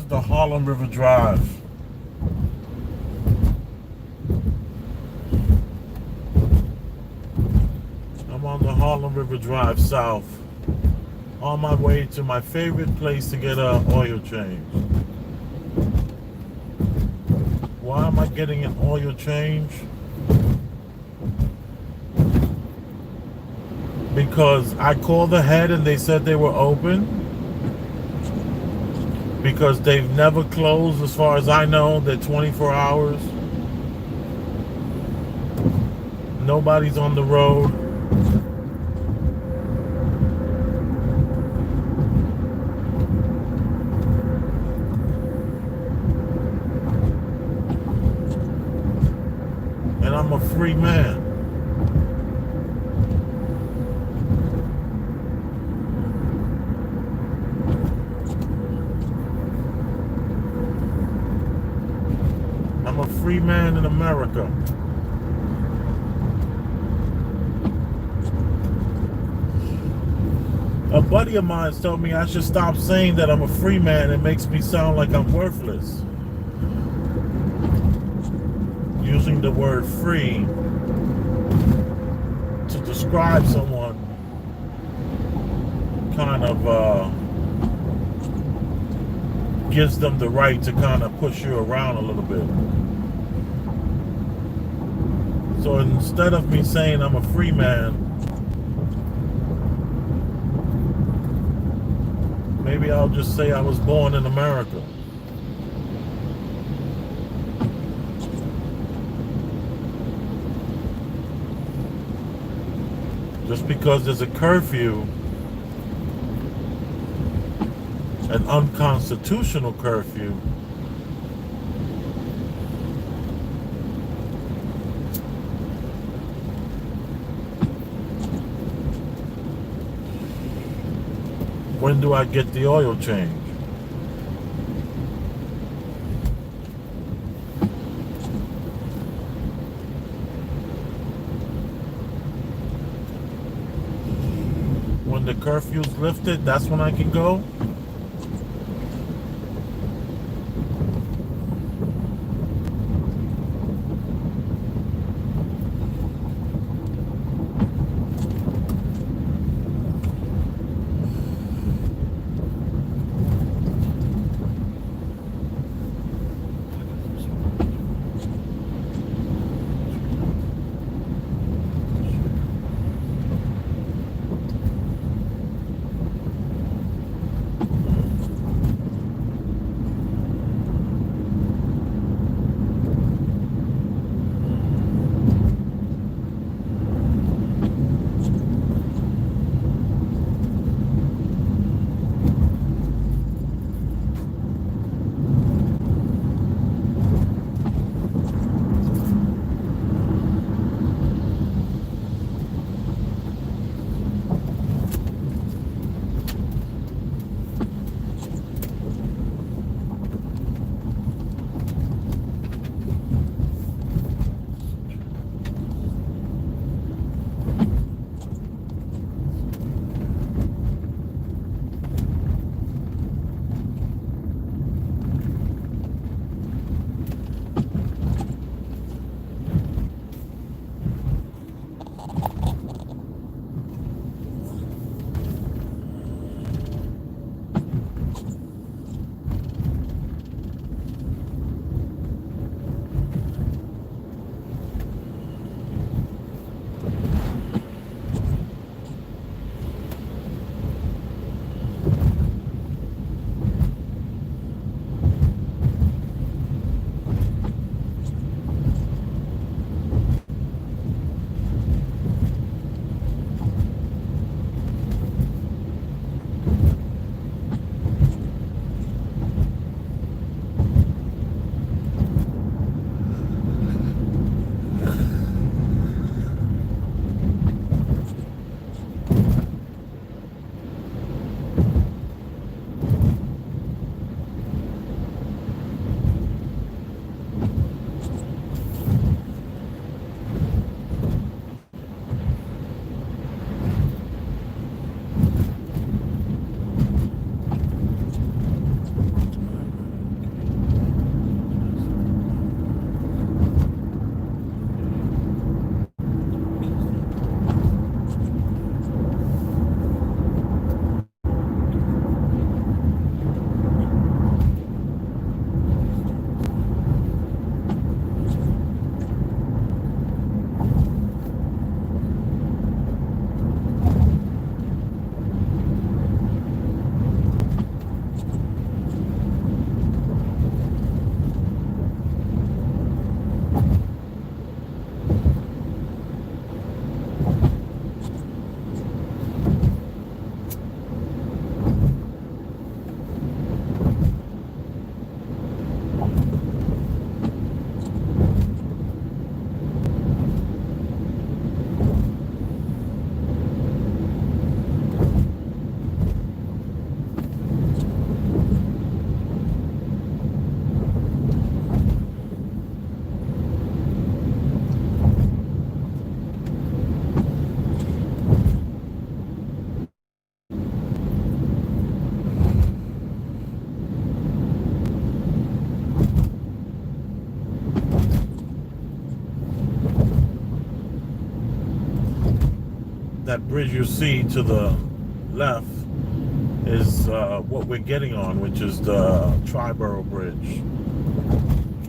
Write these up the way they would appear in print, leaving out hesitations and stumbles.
off the Harlem River Drive. I'm on the Harlem River Drive south, on my way to my favorite place to get an oil change. Why am I getting an oil change? Because I called ahead and they said they were open. Because they've never closed, as far as I know. They're 24 hours. Nobody's on the road. And I'm a free man. I'm a free man in America. A buddy of mine told me I should stop saying that I'm a free man. It makes me sound like I'm worthless. Using the word free to describe someone kind of gives them the right to kind of push you around a little bit. So instead of me saying I'm a free man, maybe I'll just say I was born in America. Just because there's a curfew, an unconstitutional curfew, when do I get the oil change? When the curfew's lifted, that's when I can go? that bridge you see to the left is what we're getting on, which is the Triborough Bridge,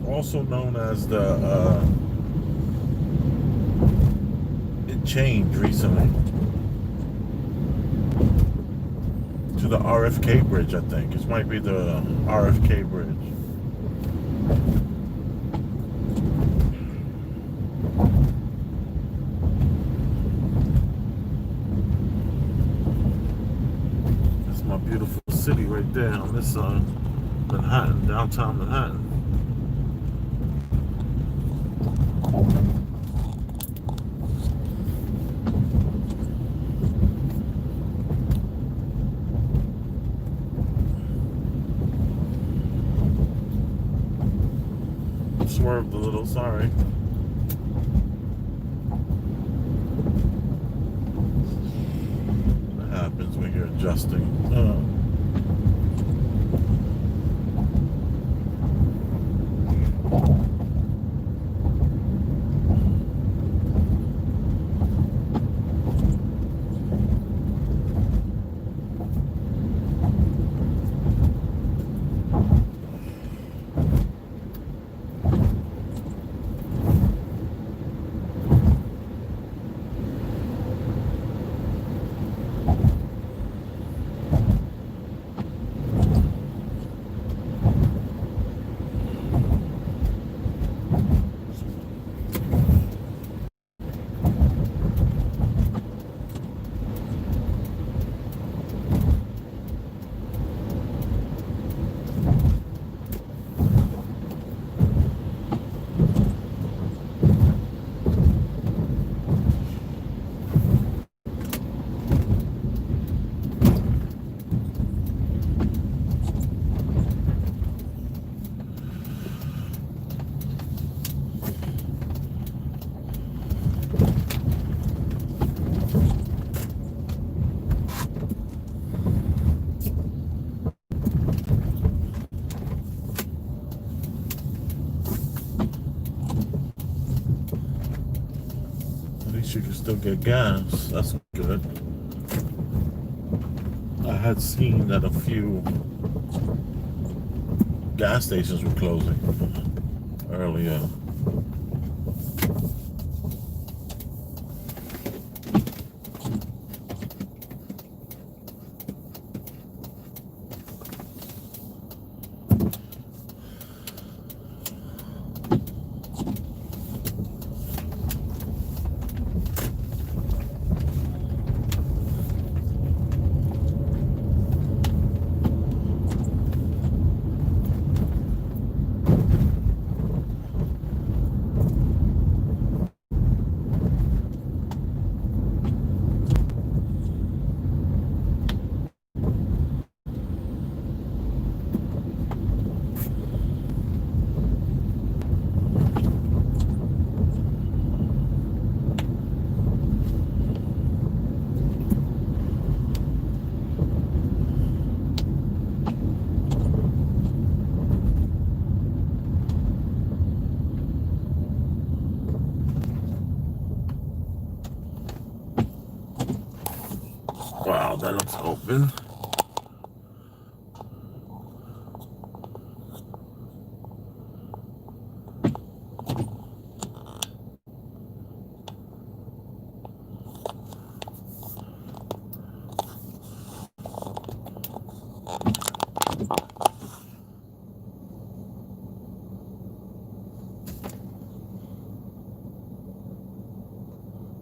also known as the it changed recently to the RFK Bridge. I think it might be the RFK Bridge. That's my beautiful city right there on this side, Manhattan, downtown Manhattan. Swerved a little, sorry. That happens when you're adjusting. You can still get gas. That's good. I had seen that a few gas stations were closing earlier. Wow, that looks open.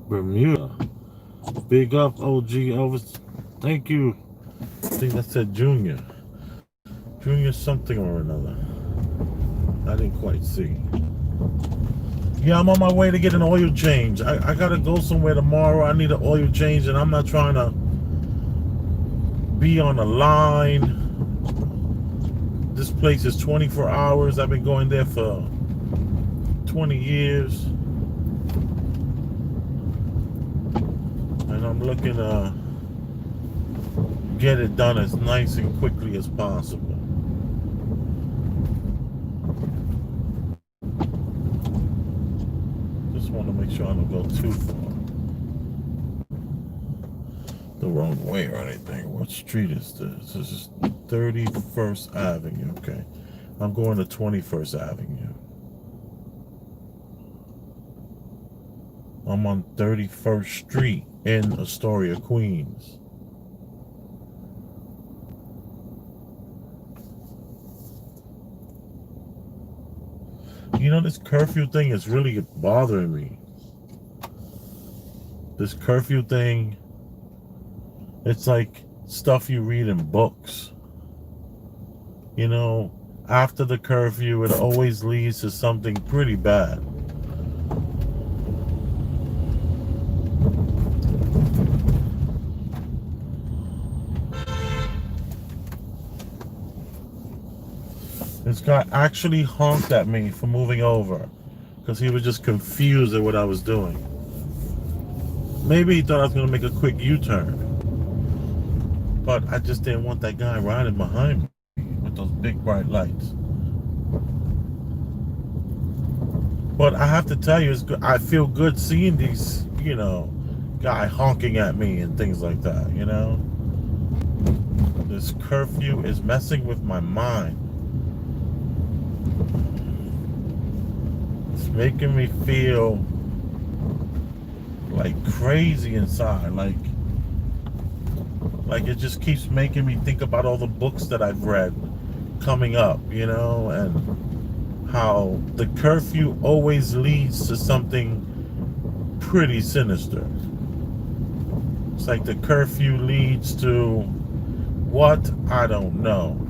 Bermuda. Big up, OG Elvis. Thank you. I think that said Junior. Junior something or another. I didn't quite see. Yeah, I'm on my way to get an oil change. I gotta go somewhere tomorrow. I need an oil change, and I'm not trying to be on a line. This place is 24 hours. I've been going there for 20 years. And I'm looking to get it done as nice and quickly as possible. Just want to make sure I don't go too far. the wrong way or anything. What street is this? This is 31st Avenue. Okay. I'm going to 21st Avenue. I'm on 31st Street in Astoria, Queens. You know, this curfew thing is really bothering me. This curfew thing, it's like stuff you read in books. You know, after the curfew, it always leads to something pretty bad. This guy actually honked at me for moving over because he was just confused at what I was doing. Maybe he thought I was going to make a quick U-turn. But I just didn't want that guy riding behind me with those big bright lights. But I have to tell you, it's good. I feel good seeing these, you know, guy honking at me and things like that, you know. This curfew is messing with my mind. It's making me feel like crazy inside, like it just keeps making me think about all the books that I've read coming up, you know, and how the curfew always leads to something pretty sinister. It's like the curfew leads to what? I don't know.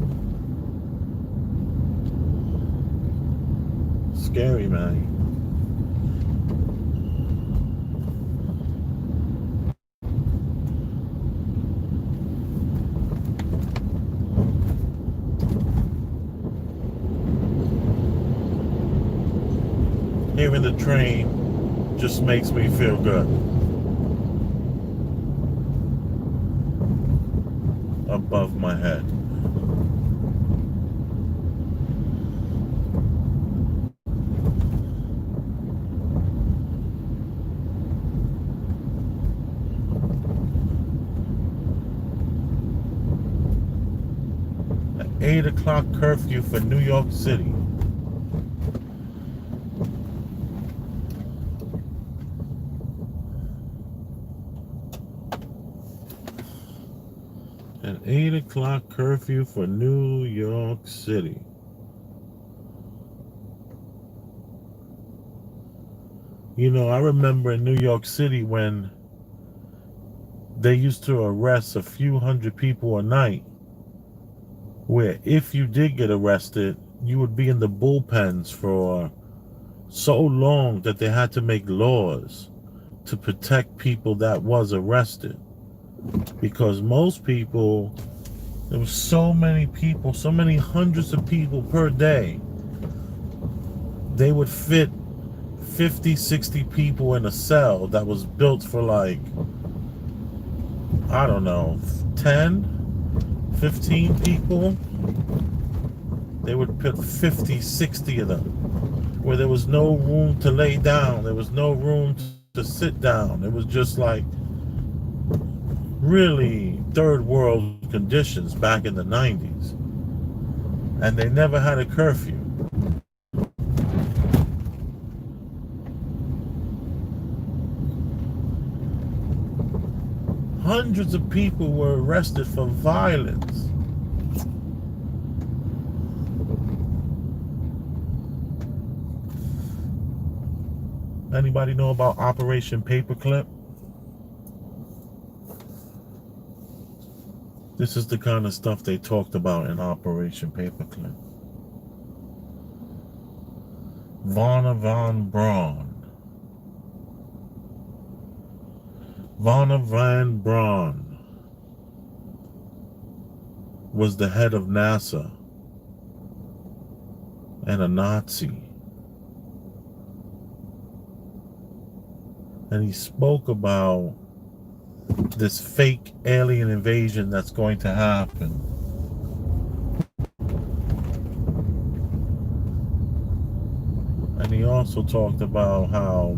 Scary, man. Hearing the train just makes me feel good. Above my head. An 8 o'clock curfew for New York City. An 8 o'clock curfew for New York City. You know, I remember in New York City when they used to arrest a few hundred people a night, where if you did get arrested, you would be in the bullpens for so long that they had to make laws to protect people that was arrested. Because most people, there was so many people, so many hundreds of people per day, they would fit 50, 60 people in a cell that was built for like, I don't know, 10, 15 people. They would put 50, 60 of them, where there was no room to lay down, there was no room to sit down. It was just like really third world conditions back in the 90s. And they never had a curfew. Hundreds of people were arrested for violence. Anybody know about Operation Paperclip? This is the kind of stuff they talked about in Operation Paperclip. Vanna Van Braun. Vanna Van Braun was the head of NASA and a Nazi. And he spoke about this fake alien invasion that's going to happen. And he also talked about how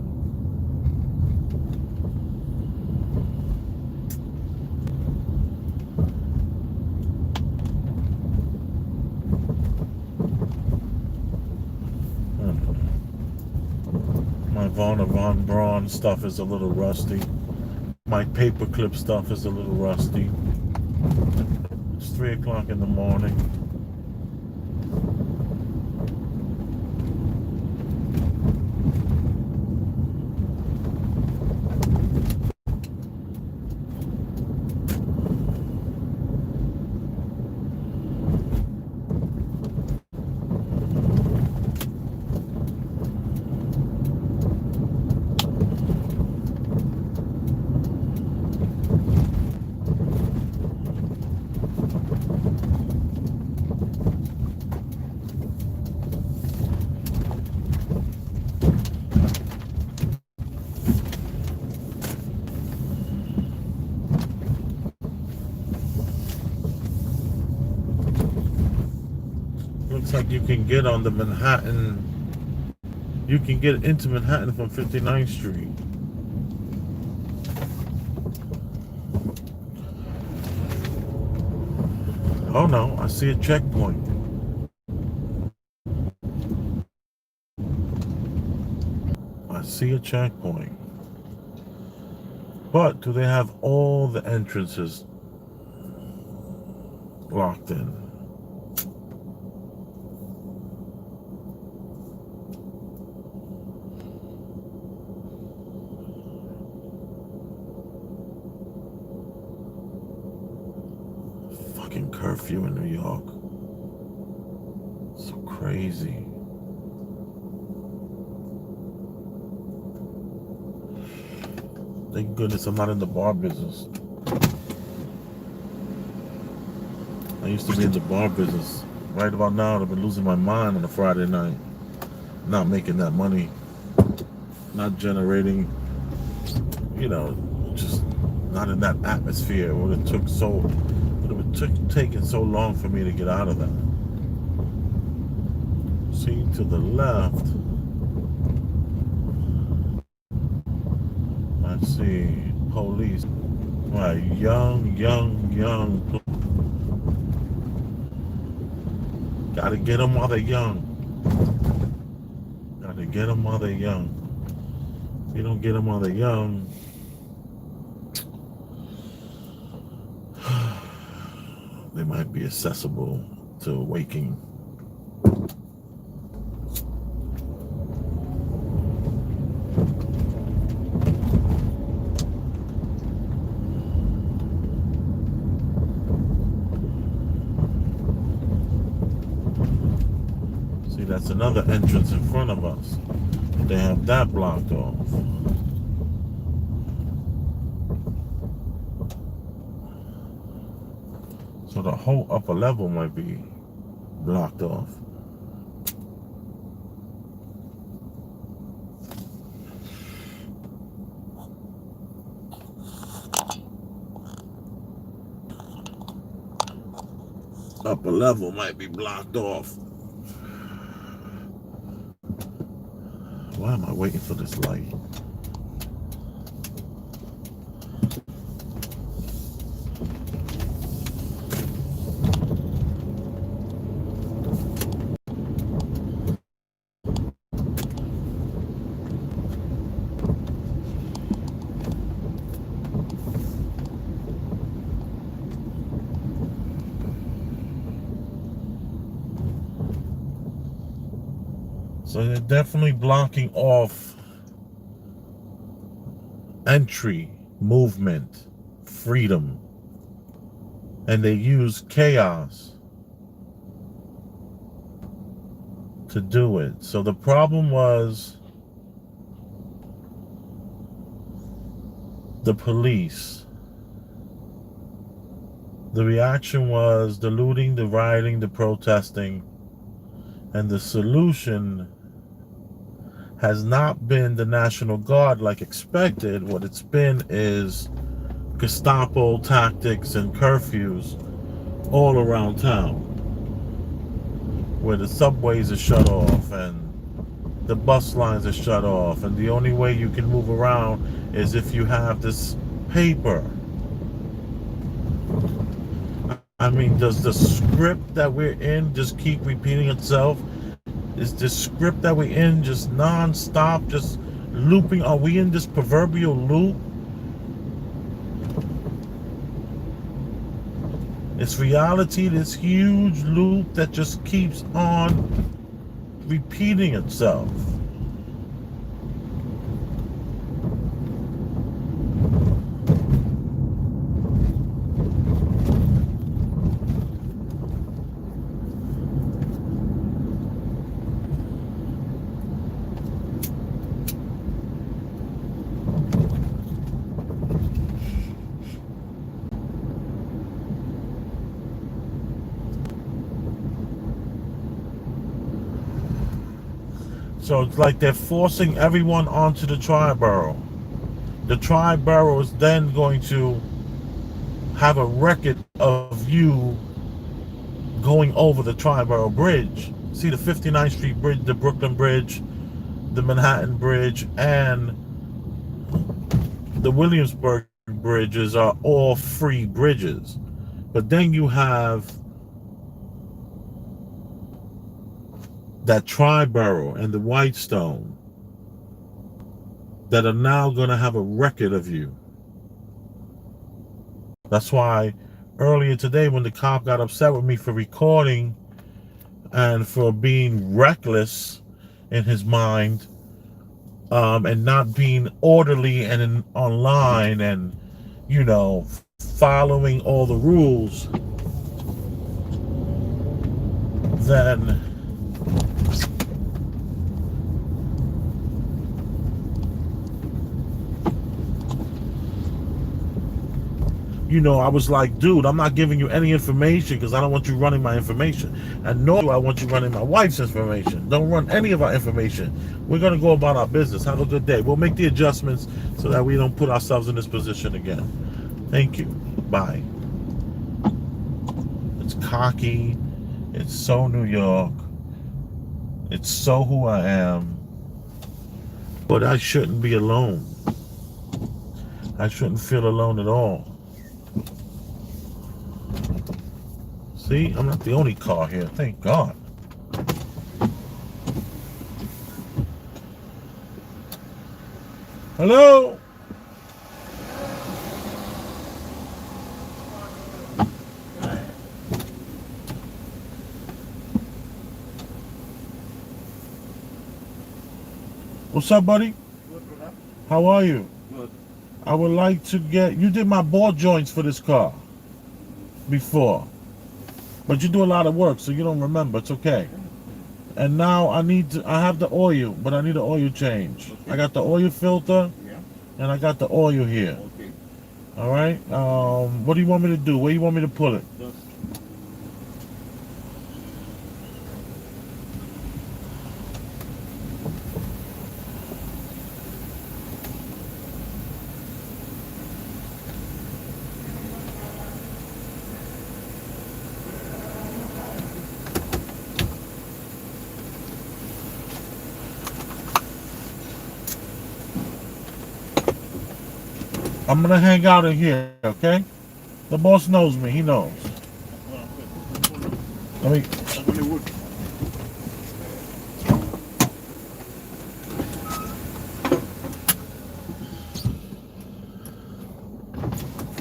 Von Braun stuff is a little rusty. My paperclip stuff is a little rusty. It's 3 o'clock in the morning. Looks like you can get on the Manhattan. You can get into Manhattan from 59th Street. Oh no, I see a checkpoint. I see a checkpoint. But do they have all the entrances locked in? Fucking curfew in New York. So crazy. Thank goodness I'm not in the bar business. I used to be in the bar business. Right about now, I've been losing my mind on a Friday night. Not making that money. Not generating, just not in that atmosphere. It would have taken so long for me to get out of that. See, to the left, I see police. Right, young. Gotta get them while they're young. Gotta get them while they're young. If you don't get them while they're young, they might be accessible to waking. See, that's another entrance in front of us. They have that blocked off. So the whole upper level might be blocked off. Upper level might be blocked off. Why am I waiting for this light? So they're definitely blocking off entry, movement, freedom. And they use chaos to do it. So the problem was the police. The reaction was the looting, the rioting, the protesting. And the solution has not been the National Guard like expected. What it's been is Gestapo tactics and curfews all around town, where the subways are shut off and the bus lines are shut off, and the only way you can move around is if you have this paper. I mean, does the script that we're in just keep repeating itself? Is the script that we're in just non-stop, just looping? Are we in this proverbial loop? It's reality, this huge loop that just keeps on repeating itself. So it's like they're forcing everyone onto the tri-borough. The tri-borough is then going to have a record of you going over the tri-borough bridge. See the 59th Street Bridge, the Brooklyn Bridge, the Manhattan Bridge, and the Williamsburg bridges are all free bridges. But then you have that tri-borough and the Whitestone that are now going to have a record of you. That's why earlier today when the cop got upset with me for recording and for being reckless in his mind, and not being orderly and online and, you know, following all the rules, then you know, I was like, dude, I'm not giving you any information because I don't want you running my information. And nor do I want you running my wife's information. Don't run any of our information. We're going to go about our business. Have a good day. We'll make the adjustments so that we don't put ourselves in this position again. Thank you. Bye. It's cocky. It's so New York. It's so who I am. But I shouldn't be alone. I shouldn't feel alone at all. See, I'm not the only car here, thank God. Hello? What's up, buddy? Good. How are you? Good. I would like to get, you did my ball joints for this car before. But you do a lot of work, so you don't remember. It's okay. And now I have the oil, but I need an oil change. Okay. I got the oil filter, and I got the oil here. Okay. All right? What do you want me to do? Where you want me to pull it? Just I'm gonna hang out in here, okay? The boss knows me. He knows. Let me. wood.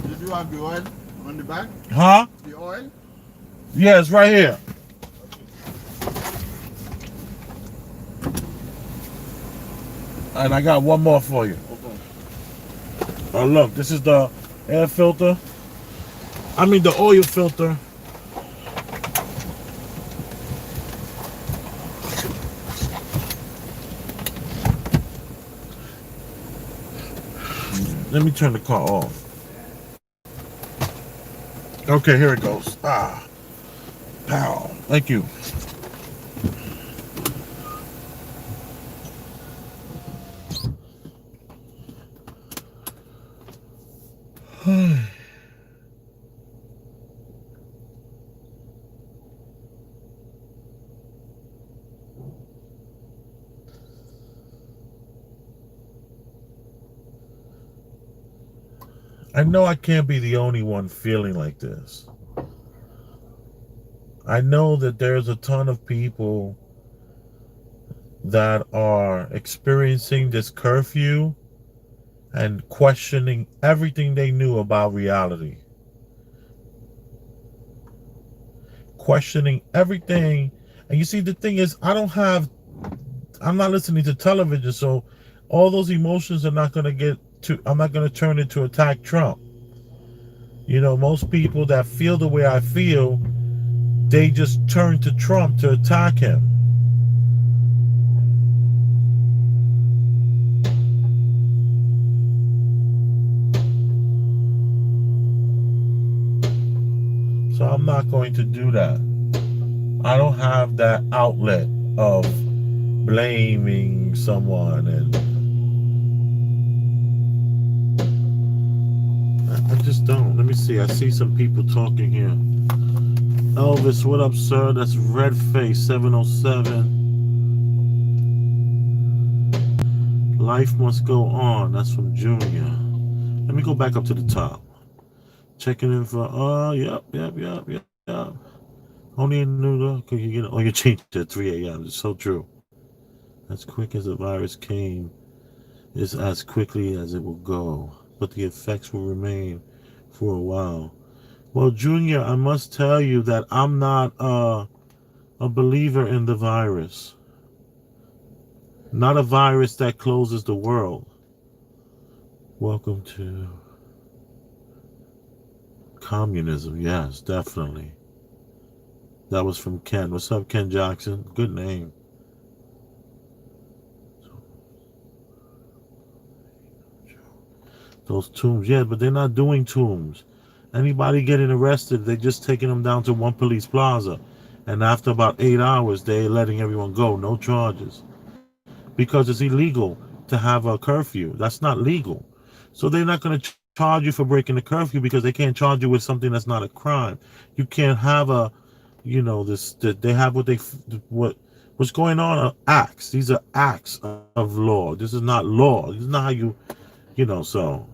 Did you have the oil on the back? Huh? The oil? Yeah, it's right here. And I got one more for you. Oh, look, this is the air filter. I mean the oil filter. Let me turn the car off. Okay, here it goes. Ah, pow. Thank you. I know I can't be the only one feeling like this. I know that there's a ton of people that are experiencing this curfew and questioning everything they knew about reality, questioning everything. And you see, the thing is, I'm not listening to television, so all those emotions are not going to I'm not going to turn it to attack Trump. Most people that feel the way I feel, they just turn to Trump to attack him. So I'm not going to do that. I don't have that outlet of blaming someone, and I just don't. Let me see. I see some people talking here. Elvis, what up, sir? That's Redface 707. Life must go on. That's from Junior. Let me go back up to the top. Checking in for yep. Only in New York could you get you changed at 3 a.m. It's so true. As quick as the virus came is as quickly as it will go. But the effects will remain for a while. Well, Junior, I must tell you that I'm not a believer in the virus. Not a virus that closes the world. Welcome to communism. Yes, definitely. That was from Ken. What's up, Ken Jackson? Good name. Those tombs, yeah, but they're not doing tombs. Anybody getting arrested, they're just taking them down to one police plaza. And after about 8 hours, they're letting everyone go. No charges. Because it's illegal to have a curfew. That's not legal. So they're not going to charge you for breaking the curfew because they can't charge you with something that's not a crime. You can't have they have what's going on are acts. These are acts of law. This is not law. This is not how so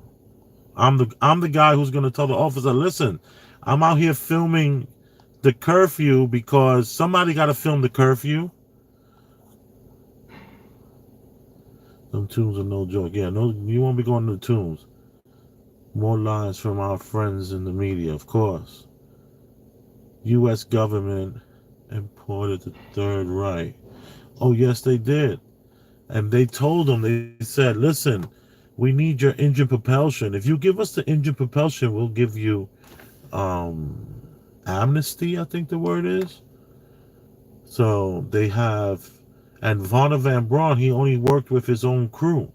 I'm the guy who's going to tell the officer, listen, I'm out here filming the curfew because somebody got to film the curfew. Them tunes are no joke. Yeah, no, you won't be going to the tunes. More lies from our friends in the media, of course. U.S. government imported the Third Reich. Oh, yes, they did. And they told them, they said, listen, we need your engine propulsion. If you give us the engine propulsion, we'll give you amnesty, I think the word is. So they have, and Vonner Van Braun, he only worked with his own crew.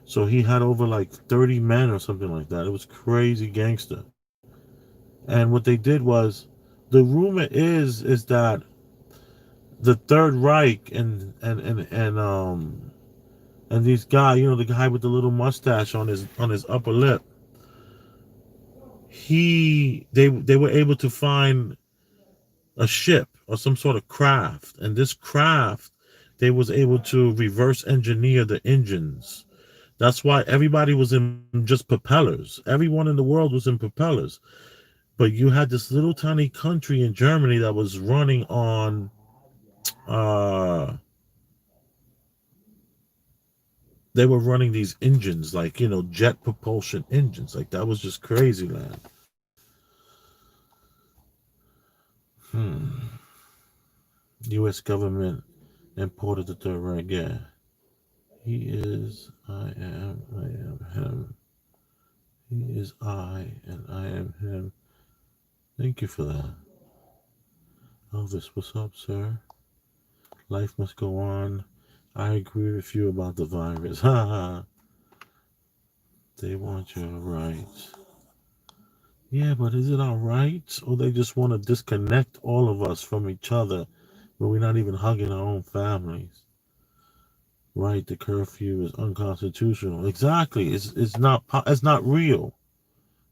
So he had over like 30 men or something like that. It was crazy gangster. And what they did was, the rumor is that the Third Reich and these guy, the guy with the little mustache on his upper lip, they were able to find a ship or some sort of craft, and this craft they was able to reverse engineer the engines. That's why everybody was in just propellers. Everyone in the world was in propellers. But you had this little tiny country in Germany that was running on uh they were running these engines like jet propulsion engines. Like that was just crazy, man. US government imported the Third Reich. Yeah. He is I am him. He is I and I am him. Thank you for that. Elvis, what's up, sir? Life must go on. I agree with you about the virus. Haha. They want your rights. Yeah, but is it our rights? Or they just want to disconnect all of us from each other, but we're not even hugging our own families? Right, the curfew is unconstitutional. Exactly. It's not real.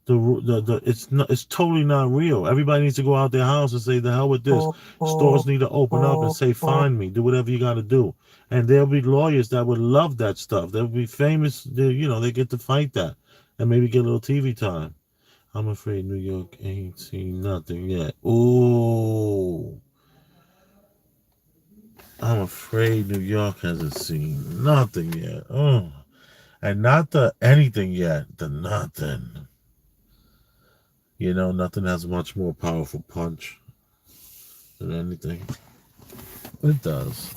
It's totally not real. Everybody needs to go out their house and say the hell with this. Stores need to open up and say find me, do whatever you got to do. And there'll be lawyers that would love that stuff. They'll be famous. They get to fight that and maybe get a little TV time. I'm afraid New York ain't seen nothing yet. Oh, I'm afraid New York hasn't seen nothing yet. Oh, and not the anything yet. The nothing. You know, nothing has a much more powerful punch than anything. It does.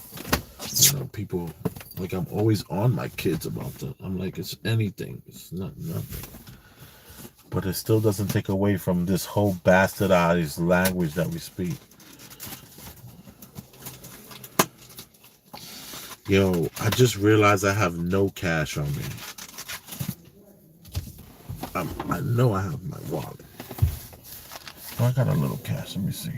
You know, people like I'm always on my kids about that. I'm like, it's anything. It's not nothing. But it still doesn't take away from this whole bastardized language that we speak. Yo, I just realized I have no cash on me. I know I have my wallet. Oh, I got a little cash. Let me see.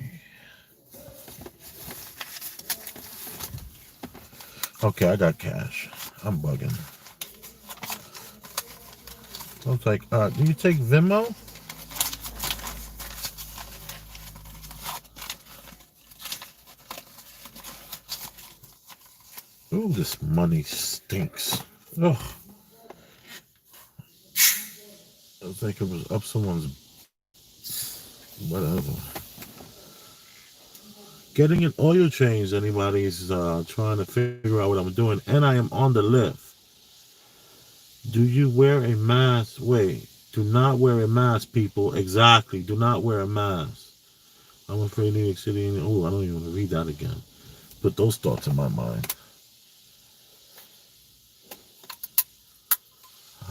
Okay, I got cash. I'm bugging. I was like, do you take Venmo? Ooh, this money stinks. Ugh. It was like it was up someone's whatever. Getting an oil change, anybody's trying to figure out what I'm doing, and I am on the lift. Do you wear a mask? Wait, do not wear a mask, people. Exactly, do not wear a mask. I'm afraid New York City, oh, I don't even want to read that again. Put those thoughts in my mind.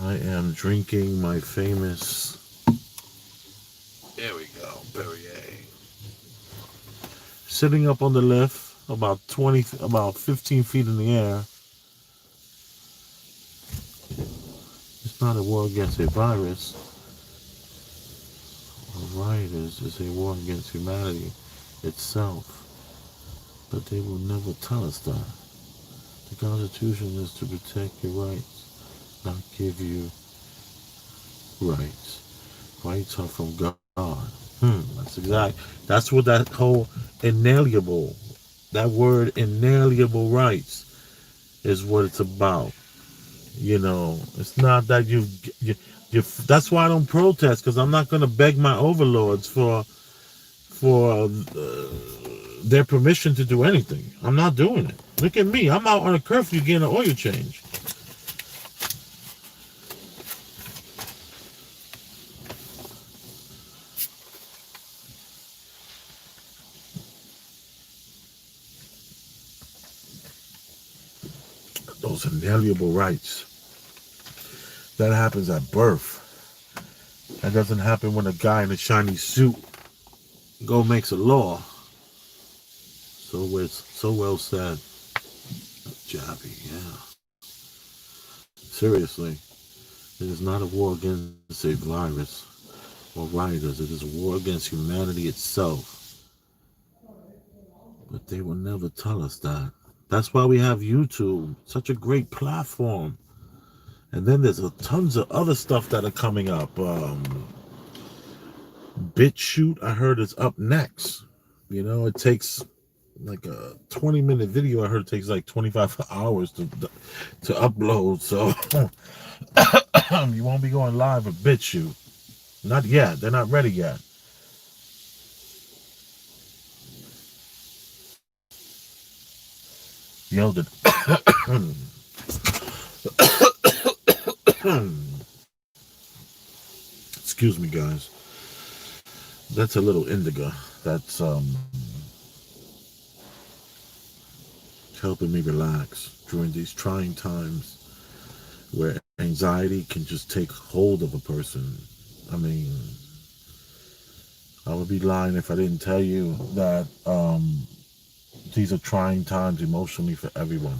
I am drinking my famous, there we go, Perrier. Sitting up on the lift, about 15 feet in the air. It's not a war against a virus. A rioters is a war against humanity itself. But they will never tell us that. The Constitution is to protect your rights, not give you rights. Rights are from God. That's what that whole inalienable, that word inalienable rights is what it's about. You know, it's not that you that's why I don't protest, because I'm not going to beg my overlords for their permission to do anything. I'm not doing it. Look at me. I'm out on a curfew getting an oil change. Those inalienable rights. That happens at birth. That doesn't happen when a guy in a shiny suit makes a law. So well said. Jabby, yeah. Seriously. It is not a war against a virus or rioters. It is a war against humanity itself. But they will never tell us that. That's why we have YouTube. Such a great platform. And then there's tons of other stuff that are coming up. BitChute, I heard, is up next. You know, it takes like a 20-minute video. I heard it takes like 25 hours to upload. So you won't be going live with BitChute. Not yet. They're not ready yet. Yo, excuse me, guys. That's a little indica. That's helping me relax during these trying times where anxiety can just take hold of a person. I mean, I would be lying if I didn't tell you that these are trying times emotionally for everyone.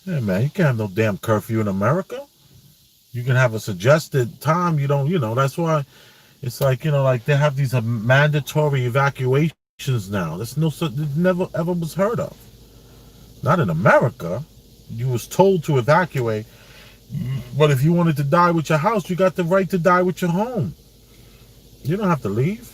Yeah, man, you can't have no damn curfew in America. You can have a suggested time. You don't, that's why it's like, like they have these mandatory evacuations now. That's it never ever was heard of. Not in America. You was told to evacuate. But if you wanted to die with your house, you got the right to die with your home. You don't have to leave.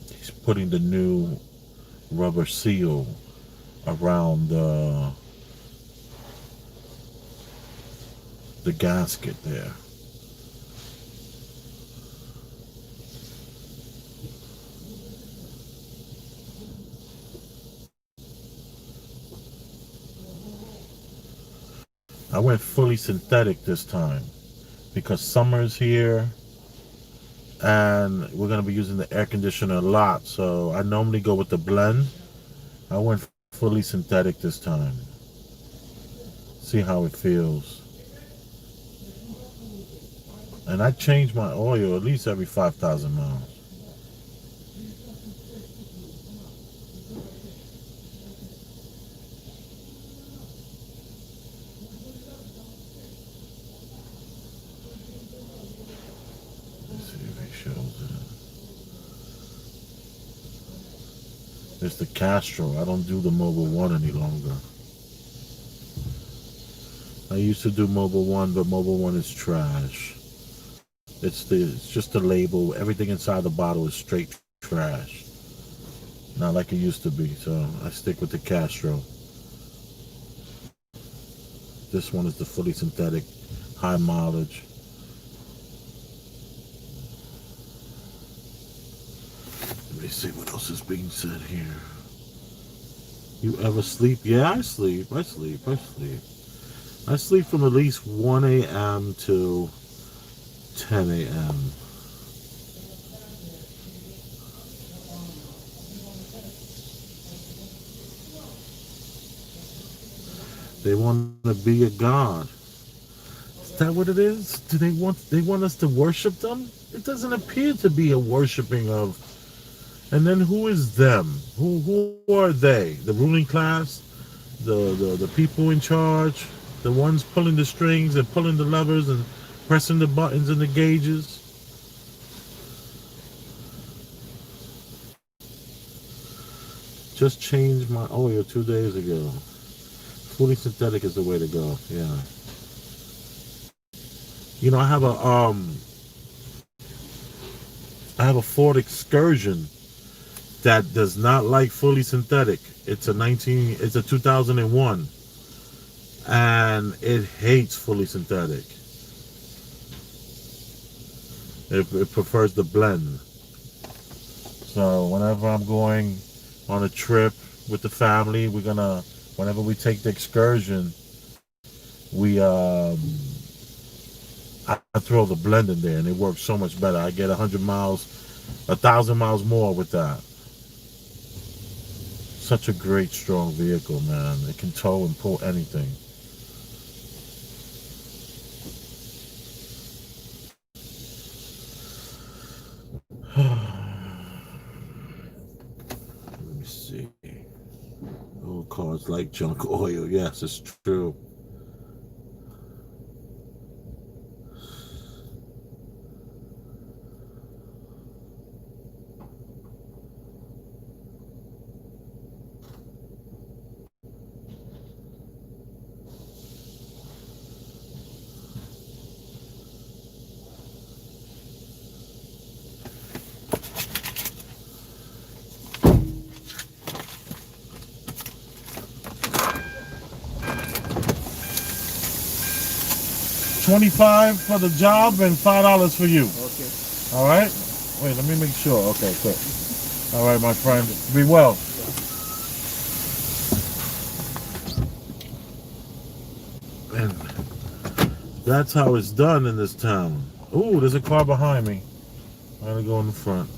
He's putting the new rubber seal around the gasket there. I went fully synthetic this time because summer's here and we're going to be using the air conditioner a lot. So I normally go with the blend. I went fully synthetic this time. See how it feels. And I change my oil at least every 5,000 miles. Let's see if he shows it. It's the Castro. I don't do the Mobile One any longer. I used to do Mobile One, but Mobile One is trash. It's just the label. Everything inside the bottle is straight trash. Not like it used to be. So I stick with the Castro. This one is the fully synthetic, high mileage. Let me see what else is being said here. You ever sleep? Yeah, I sleep. I sleep from at least 1 a.m. to 10 a.m. They want to be a god. Is that what it is? Do they want us to worship them? It doesn't appear to be a worshiping of. And then who is them? Who are they? The ruling class? The people in charge? The ones pulling the strings and pulling the levers and pressing the buttons and the gauges? Just changed my oil 2 days ago. Fully synthetic is the way to go. Yeah. You know, I have a Ford Excursion that does not like fully synthetic. It's a 2001, and it hates fully synthetic. It prefers the blend. So whenever I'm going on a trip with the family, whenever we take the excursion, I throw the blend in there, and it works so much better. I get 100 miles, 1,000 miles more with that. Such a great, strong vehicle, man. It can tow and pull anything. Let me see. Old cars like junk oil. Yes, it's true. $25 for the job and $5 for you. Okay. All right? Wait, let me make sure. Okay, good. All right, my friend. Be well. And that's how it's done in this town. Ooh, there's a car behind me. I'm gonna go in the front.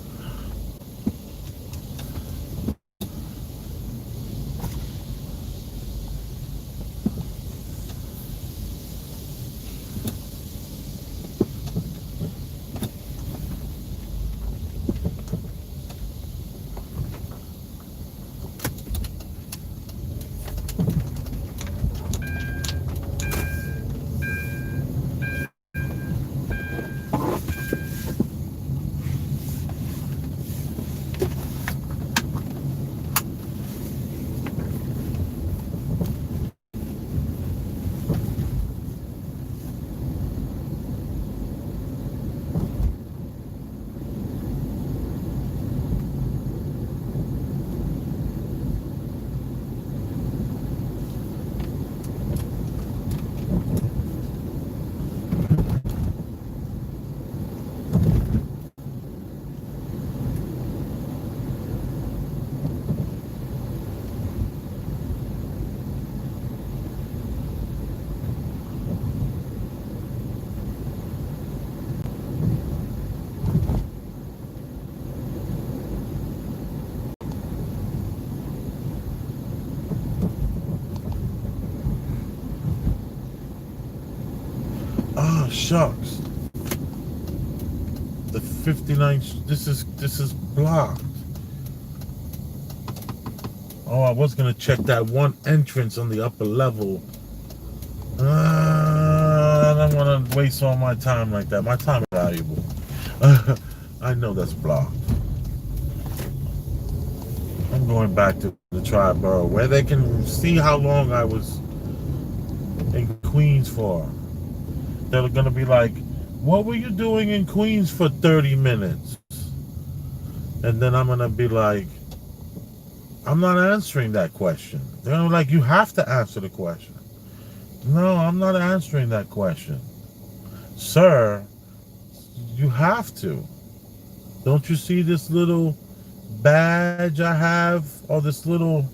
Oh shucks. The 59. This is blocked. Oh, I was gonna check that one entrance on the upper level. I don't want to waste all my time like that. My time is valuable. I know that's blocked. I'm going back to the Triborough where they can see how long I was in Queens for. They're going to be like, what were you doing in Queens for 30 minutes? And then I'm going to be like, I'm not answering that question. They're gonna be like, you have to answer the question. No, I'm not answering that question. Sir, you have to. Don't you see this little badge I have? Or this little,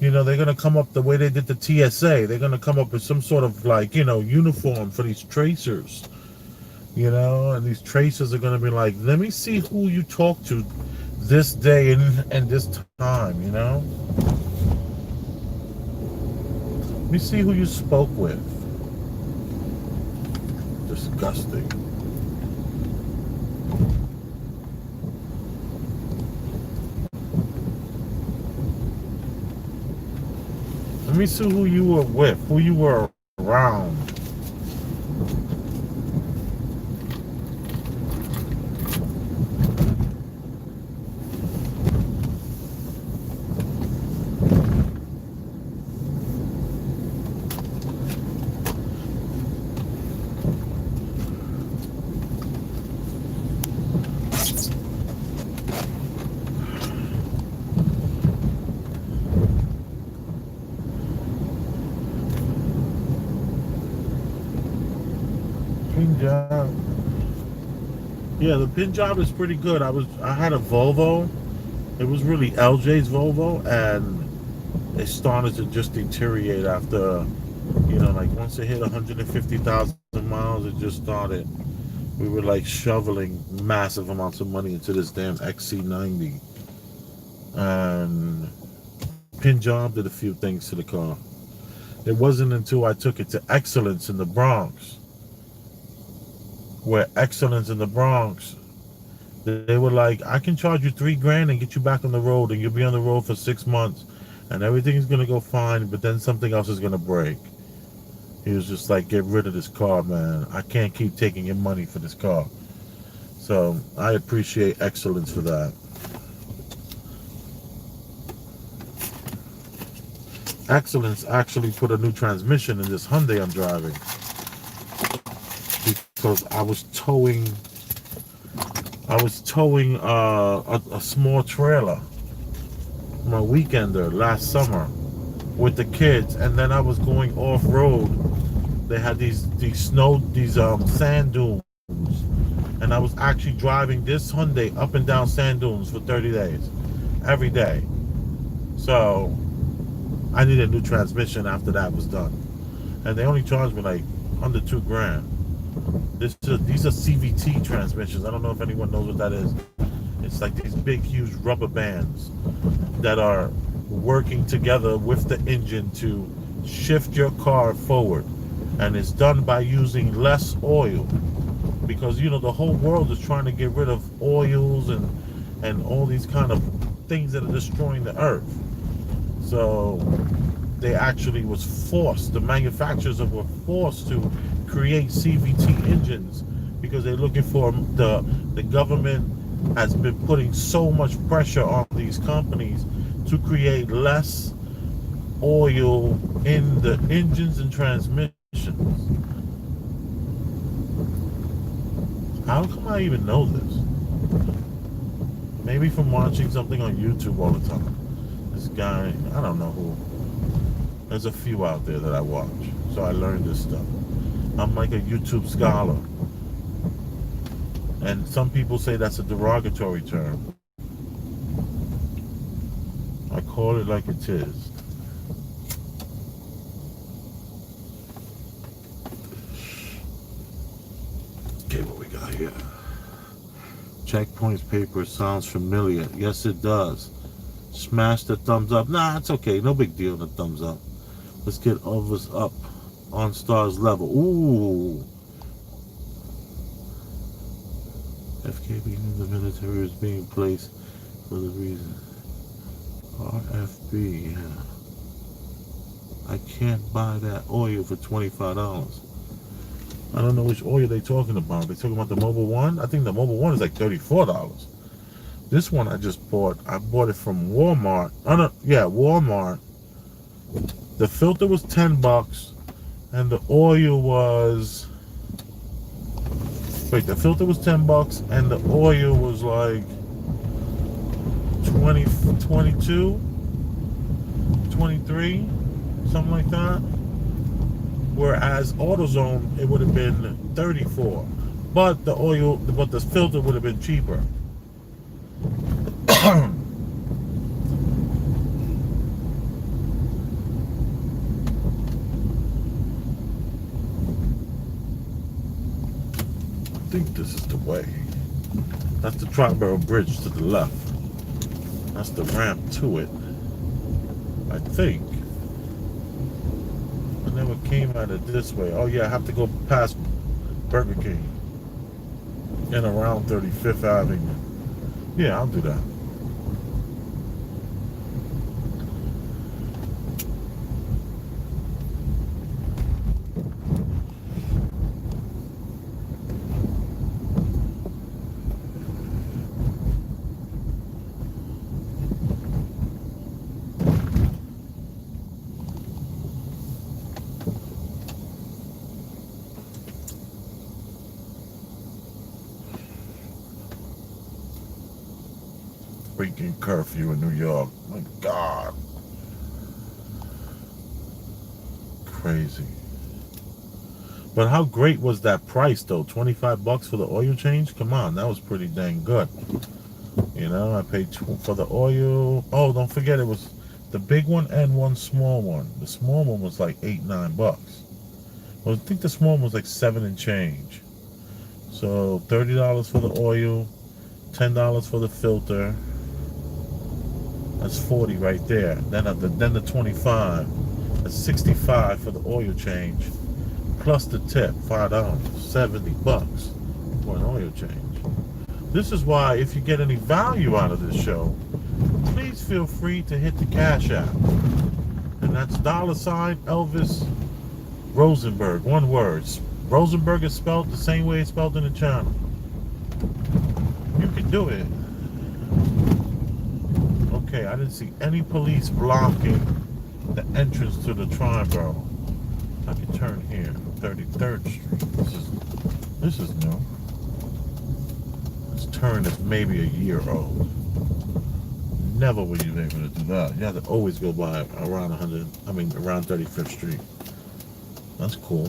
they're going to come up the way they did the TSA. They're going to come up with some sort of uniform for these tracers. And these tracers are going to be like, let me see who you talk to this day and this time, Let me see who you spoke with. Disgusting. Let me see who you were with, who you were around. Pin job. Yeah, the pin job is pretty good. I had a Volvo. It was really LJ's Volvo, and it started to just deteriorate after, like once it hit 150,000 miles, it just started. We were like shoveling massive amounts of money into this damn XC90, and pin job did a few things to the car. It wasn't until I took it to Excellence in the Bronx, where Excellence in the Bronx, they were like, I can charge you $3,000 and get you back on the road, and you'll be on the road for 6 months, and everything's gonna go fine, but then something else is gonna break. He was just like, get rid of this car, man. I can't keep taking your money for this car. So I appreciate Excellence for that. Excellence actually put a new transmission in this Hyundai I'm driving, because I was towing a small trailer, my weekender last summer with the kids, and then I was going off road. They had these sand dunes, and I was actually driving this Hyundai up and down sand dunes for 30 days, every day. So I needed a new transmission after that was done, and they only charged me like under $2,000. These are CVT transmissions. I don't know if anyone knows what that is. It's like these big, huge rubber bands that are working together with the engine to shift your car forward. And it's done by using less oil, because, the whole world is trying to get rid of oils and all these kind of things that are destroying the earth. So they actually the manufacturers were forced to create CVT engines, because they're looking for the government has been putting so much pressure on these companies to create less oil in the engines and transmissions. How come I even know this? Maybe from watching something on YouTube all the time. This guy, I don't know who. There's a few out there that I watch, so I learned this stuff. I'm like a YouTube scholar. And some people say that's a derogatory term. I call it like it is. Okay, what we got here? Checkpoints paper sounds familiar. Yes, it does. Smash the thumbs up. Nah, it's okay. No big deal, the thumbs up. Let's get others up on stars level. Ooh. FKB in the military is being placed for the reason. RFB, yeah. I can't buy that oil for $25. I don't know which oil they talking about. They talking about the Mobile One? I think the Mobile One is like $34. This one I just bought. I bought it from Walmart. Oh no, yeah, Walmart. The filter was $10, and the oil was. Wait, the filter was $10, and the oil was like 20, 22, 23, something like that. Whereas AutoZone, it would have been 34, but the filter would have been cheaper. I think this is the way. That's the Trotboro Bridge to the left. That's the ramp to it. I think. I never came at it this way. Oh yeah, I have to go past Burger King and around 35th Avenue. Yeah, I'll do that. Freaking curfew in New York. My God. Crazy. But how great was that price though? $25 for the oil change? Come on, that was pretty dang good. You know, I paid for the oil. Oh, don't forget it was the big one and one small one. The small one was like $8-9. Well, I think the small one was like 7 and change. So $30 for the oil, $10 for the filter. That's 40 right there. Then the 25. That's 65 for the oil change. Plus the tip, $5, $70 for an oil change. This is why if you get any value out of this show, please feel free to hit the Cash App. And that's $ Elvis Rosenberg. One word. Rosenberg is spelled the same way it's spelled in the channel. You can do it. Okay, I didn't see any police blocking the entrance to the Triborough. I can turn here, 33rd Street. This is new. This turn is maybe a year old. Never would you be able to do that. You have to always go by around around 35th Street. That's cool.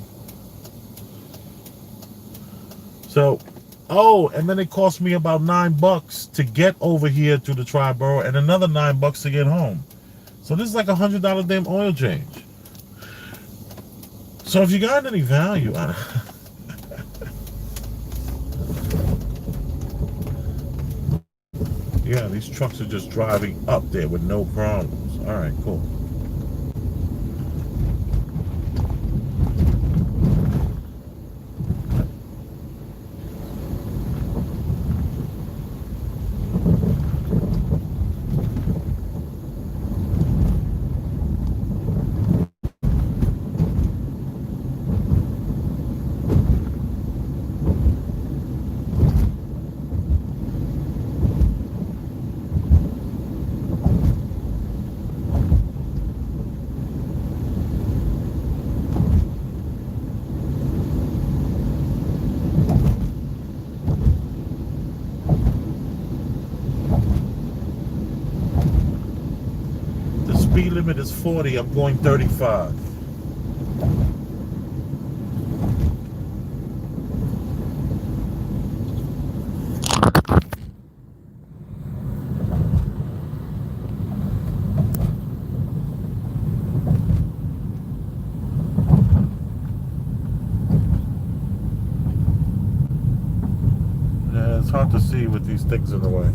So, oh, and then it cost me about $9 to get over here to the Triborough and another $9 to get home. So this is like $100 damn oil change. So if you got any value out of yeah, these trucks are just driving up there with no problems. All right, cool. Speed limit is 40, I'm going 35. Yeah, it's hard to see with these things in the way.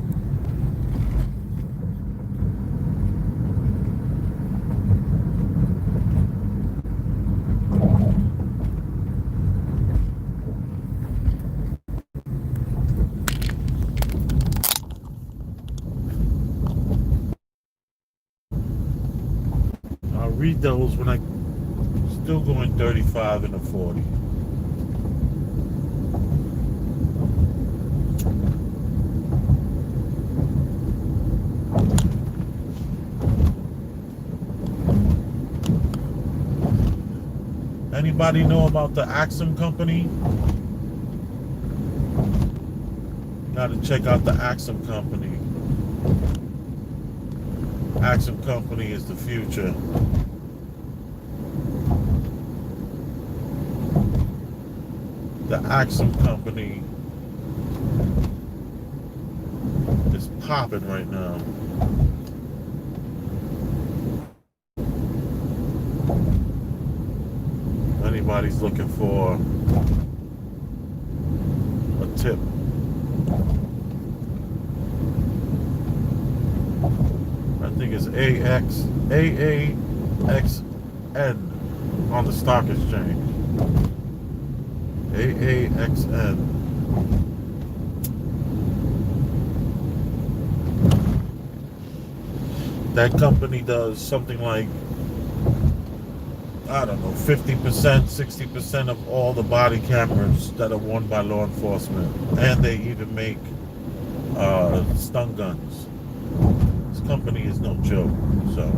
read those when I still going 35 and a 40. Anybody know about the Axum company? Gotta check out the Axum company. Axum company is the future. The Axum company is popping right now. Anybody's looking for a tip. I think it's AAXN on the stock exchange. AAXN. That company does something like, I don't know, 50%, 60% of all the body cameras that are worn by law enforcement. And they even make stun guns. This company is no joke. So,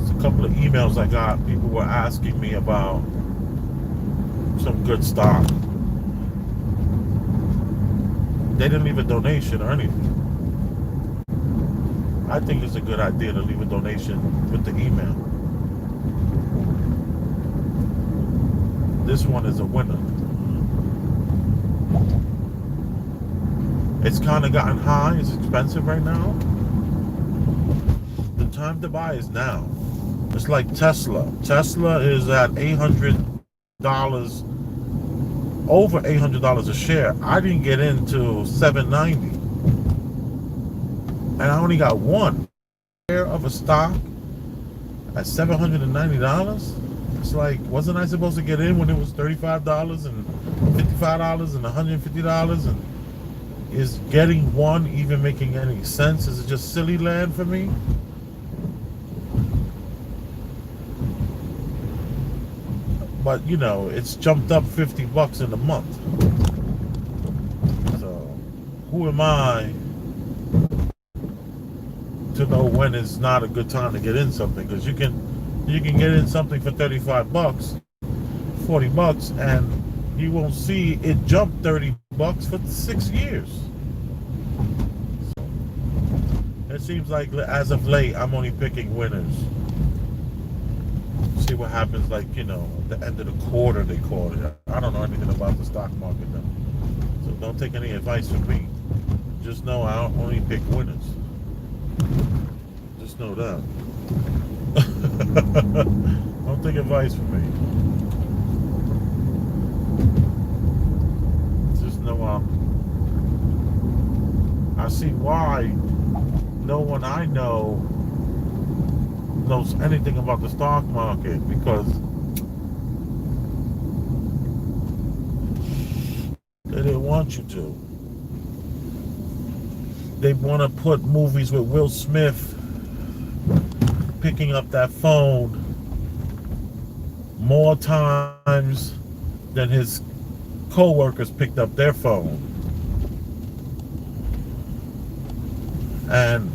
it's a couple of emails I got. People were asking me about some good stock. They didn't leave a donation or anything. I think it's a good idea to leave a donation with the email. This one is a winner. It's kind of gotten high. It's expensive right now. The time to buy is now. It's like Tesla. Tesla is at $800, over $800 a share. I didn't get into $790. And I only got one share of a stock at $790. It's like, wasn't I supposed to get in when it was $35 and $55 and $150? And is getting one even making any sense? Is it just silly land for me? But you know, it's jumped up $50 in a month. So who am I to know when it's not a good time to get in something? Because you can get in something for $35, $40, and you won't see it jump $30 for 6 years. So it seems like as of late, I'm only picking winners. See what happens, like, you know, at the end of the quarter, they call it. I don't know anything about the stock market though, so don't take any advice from me. Just know I only pick winners. Just know that. Don't take advice from me. Just know I see why no one I know knows anything about the stock market, because they didn't want you to. They want to put movies with Will Smith picking up that phone more times than his co-workers picked up their phone. And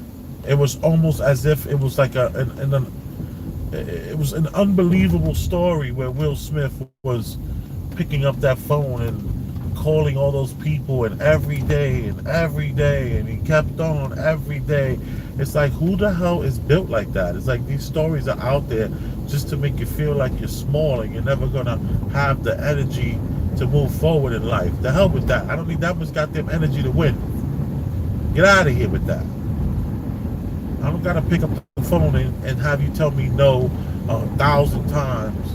it was almost as if it was like it was an unbelievable story where Will Smith was picking up that phone and calling all those people, and every day, and he kept on every day. It's like, who the hell is built like that? It's like these stories are out there just to make you feel like you're small and you're never gonna have the energy to move forward in life. The hell with that. I don't think that was goddamn energy to win. Get out of here with that. I don't gotta pick up the phone and have you tell me no 1,000 times.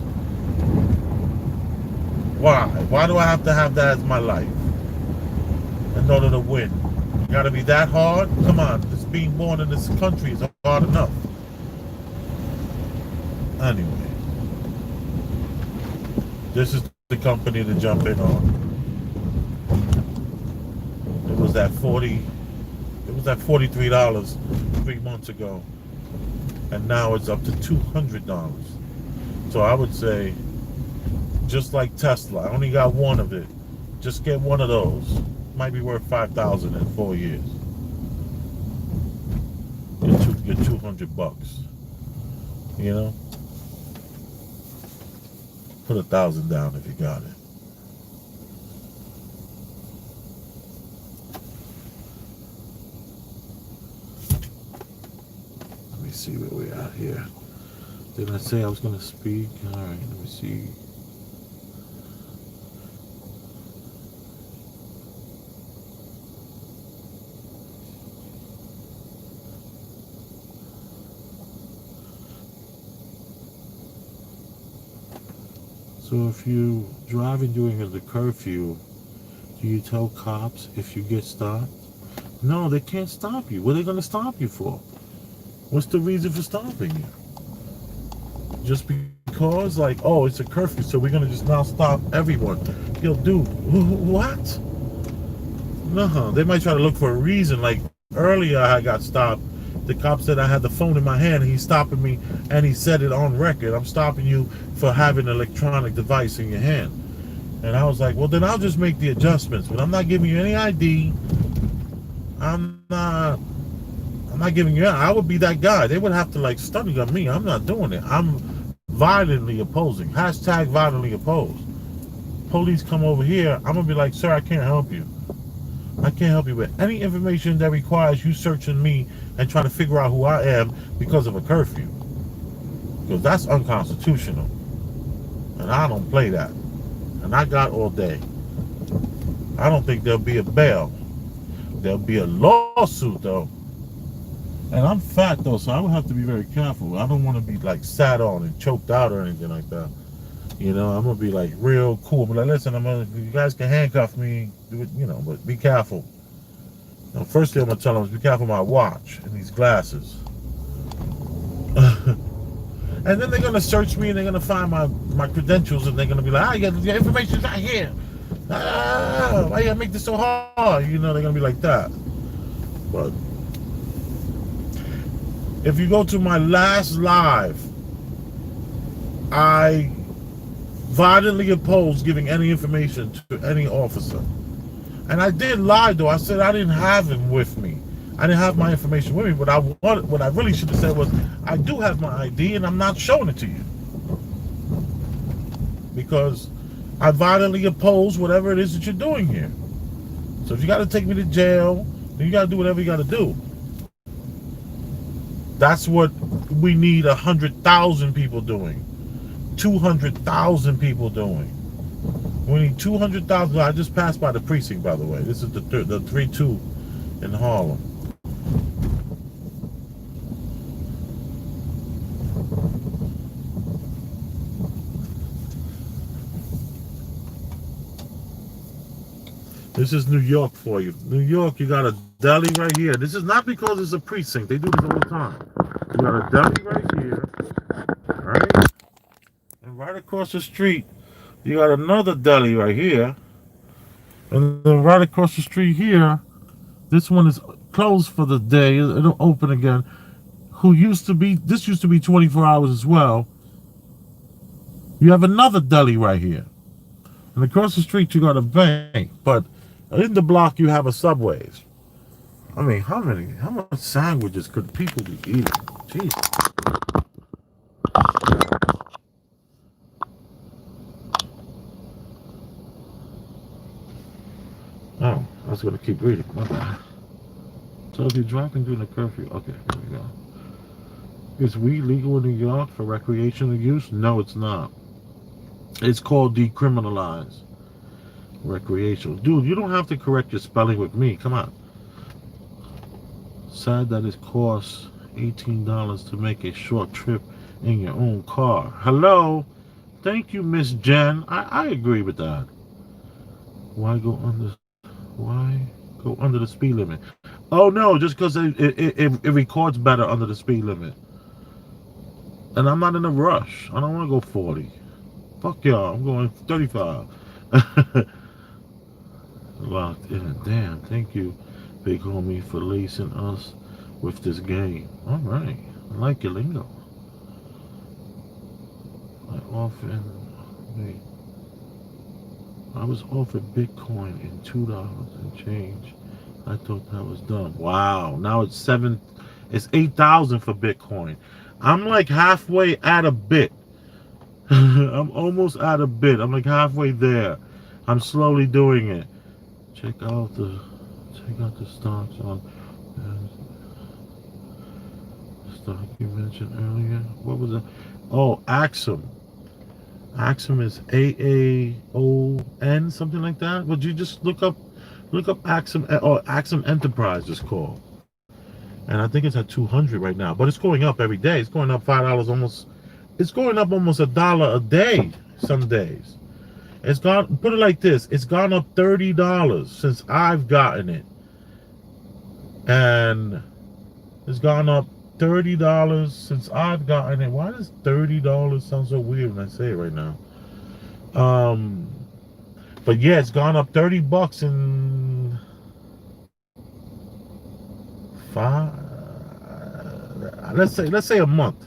Why? Why do I have to have that as my life in order to win? You gotta be that hard? Come on, just being born in this country is hard enough. Anyway, this is the company to jump in on. It was at $43 3 months ago. and now it's up to $200. So I would say, just like Tesla, I only got one of it. Just get one of those. Might be worth 5,000 in 4 years. Get $200. You know, put 1,000 down if you got it. Let me see where we are here. Did I say I was gonna speak? All right, let me see. So if you driving during the curfew, do you tell cops if you get stopped? No, they can't stop you. What are they going to stop you for? What's the reason for stopping you? Just because, like, oh, it's a curfew, so we're going to just now stop everyone. Yo, dude, what? No, they might try to look for a reason. Like, earlier I got stopped. The cop said I had the phone in my hand, and he's stopping me, and he said it on record. I'm stopping you for having an electronic device in your hand. And I was like, well, then I'll just make the adjustments. But I'm not giving you any ID. I'm not giving you. I would be that guy. They would have to like study on me. I'm not doing it. I'm violently opposing. Hashtag violently opposed. Police come over here. I'm gonna be like, sir, I can't help you. I can't help you with any information that requires you searching me and trying to figure out who I am because of a curfew. Because that's unconstitutional. And I don't play that. And I got all day. I don't think there'll be a bail. There'll be a lawsuit though. And I'm fat though, so I would have to be very careful. I don't want to be like sat on and choked out or anything like that. You know, I'm gonna be like real cool. But like, listen, you guys can handcuff me, do it, you know, but be careful. Now, first thing I'm gonna tell them is be careful of my watch and these glasses. And then they're gonna search me and they're gonna find my credentials and they're gonna be like, your information's not here. Why you gotta make this so hard? You know, they're gonna be like that. But if you go to my last live, I violently oppose giving any information to any officer. And I did lie though. I said I didn't have him with me. I didn't have my information with me. What I really should have said was, I do have my ID and I'm not showing it to you. Because I violently oppose whatever it is that you're doing here. So if you got to take me to jail, then you got to do whatever you got to do. That's what we need 100,000 people doing. 200,000 people doing. We need 200,000. I just passed by the precinct, by the way. This is the 3-2 in Harlem. This is New York for you. New York, you got a deli right here. This is not because it's a precinct. They do this all the time. You got a deli right here, right? And right across the street, you got another deli right here. And then right across the street here, this one is closed for the day. It'll open again. This used to be 24 hours as well. You have another deli right here. And across the street, you got a bank. But in the block, you have a Subway's. I mean, how much sandwiches could people be eating? Jesus. Oh, I was going to keep reading. So if you're driving during the curfew, okay, here we go. Is weed legal in New York for recreational use? No, it's not. It's called decriminalized. Recreational. Dude, you don't have to correct your spelling with me. Come on. Sad that it costs $18 to make a short trip in your own car. Hello? Thank you, Miss Jen. I agree with that. Why go under the speed limit? Oh no, just because it records better under the speed limit. And I'm not in a rush. I don't want to go 40. Fuck y'all, I'm going 35. Locked in. Damn, thank you, big homie, for lacing us with this game. All right. I like your lingo. I often wait. I was offered Bitcoin in $2 and change. I thought that was done. Wow. Now it's 8,000 for Bitcoin. I'm like halfway at a bit. I'm almost at a bit. I'm like halfway there. I'm slowly doing it. Check out the stocks on stock you mentioned earlier. What was it? Oh, Axum. Axum is AAON, something like that. Would you just look up Axum, or Axum Enterprise is called, and I think it's at 200 right now. But it's going up every day. It's going up $5 almost. It's going up almost $1 a day some days. It's gone. Put it like this: it's gone up $30 since I've gotten it, and it's gone up $30 since I've gotten it. Why does $30 sound so weird when I say it right now? But yeah, it's gone up $30 in five. Let's say a month.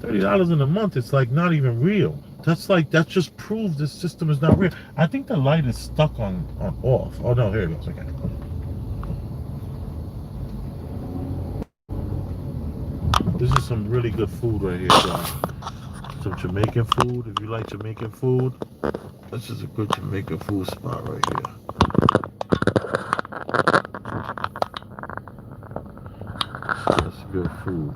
$30 in a month. It's like not even real. That just proves this system is not real. I think the light is stuck on off. Oh no, here it goes. Okay. This is some really good food right here, guys. Some Jamaican food. If you like Jamaican food, this is a good Jamaican food spot right here. That's good food.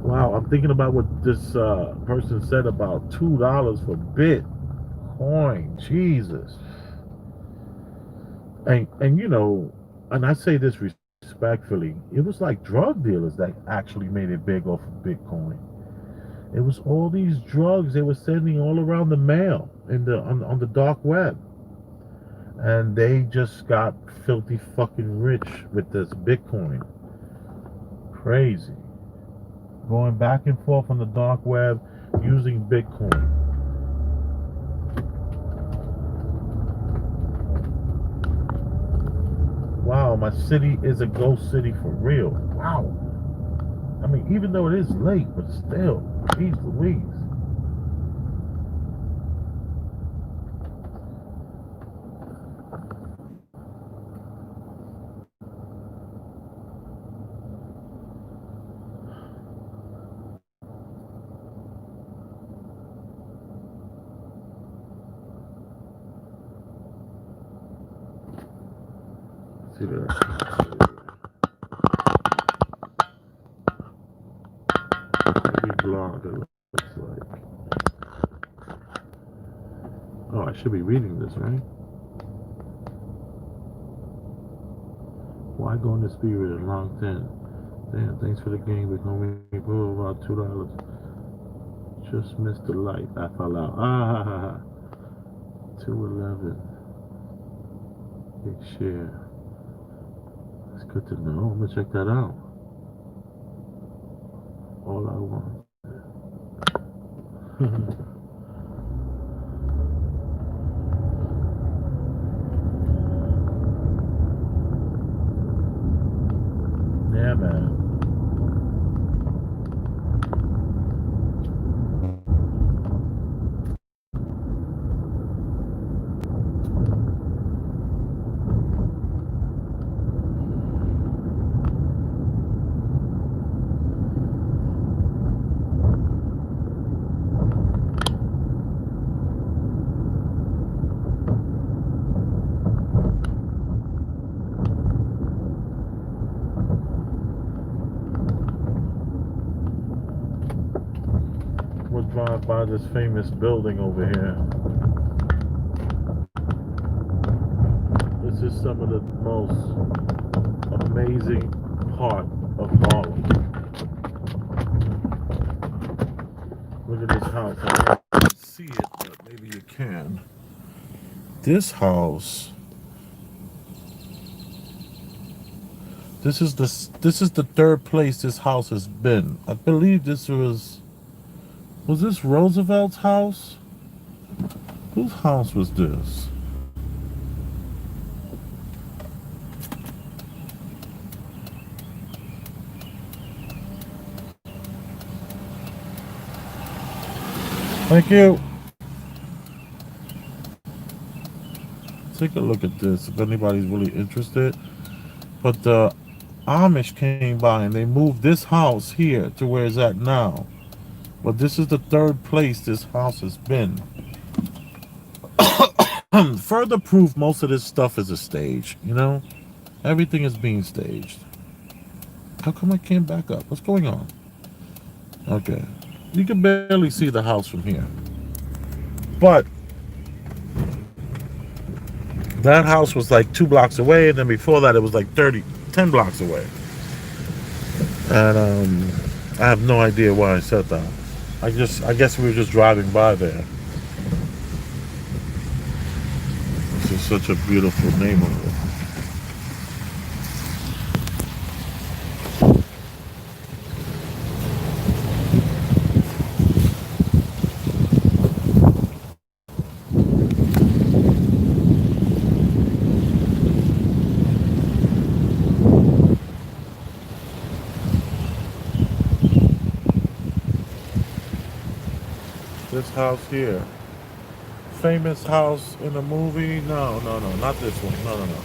Wow, I'm thinking about what this person said about $2 for Bitcoin. Jesus. And and I say this respectfully, it was like drug dealers that actually made it big off of Bitcoin. It was all these drugs they were sending all around the mail on the dark web, and they just got filthy fucking rich with this Bitcoin. Crazy, going back and forth on the dark web using Bitcoin. Wow, my city is a ghost city for real. Wow. I mean, even though it is late, but still, geez Louise. See that? Every blog, it looks like. Oh, I should be reading this, right? Why go in the spirit and long ten? Damn, thanks for the game. We're going to be about $2. Just missed the light. I fell out. 211. Big share. It's good to know. I'm going to check that out. All I want. Yeah, man. We'll drive by this famous building over here. This is some of the most amazing part of Harlem. Look at this house. I can't see it, but maybe you can. This house. This is the third place this house has been. I believe this was this Roosevelt's house? Whose house was this? Thank you. Take a look at this if anybody's really interested. But the Amish came by and they moved this house here to where it's at now. But this is the third place this house has been. Further proof most of this stuff is a stage, you know? Everything is being staged. How come I can't back up? What's going on? Okay. You can barely see the house from here. But that house was like 2 blocks away, and then before that it was like 10 blocks away. And I have no idea why I said that. I guess we were just driving by there. This is such a beautiful neighborhood. This house here. Famous house in a movie? No, no, no, not this one. No, no, no.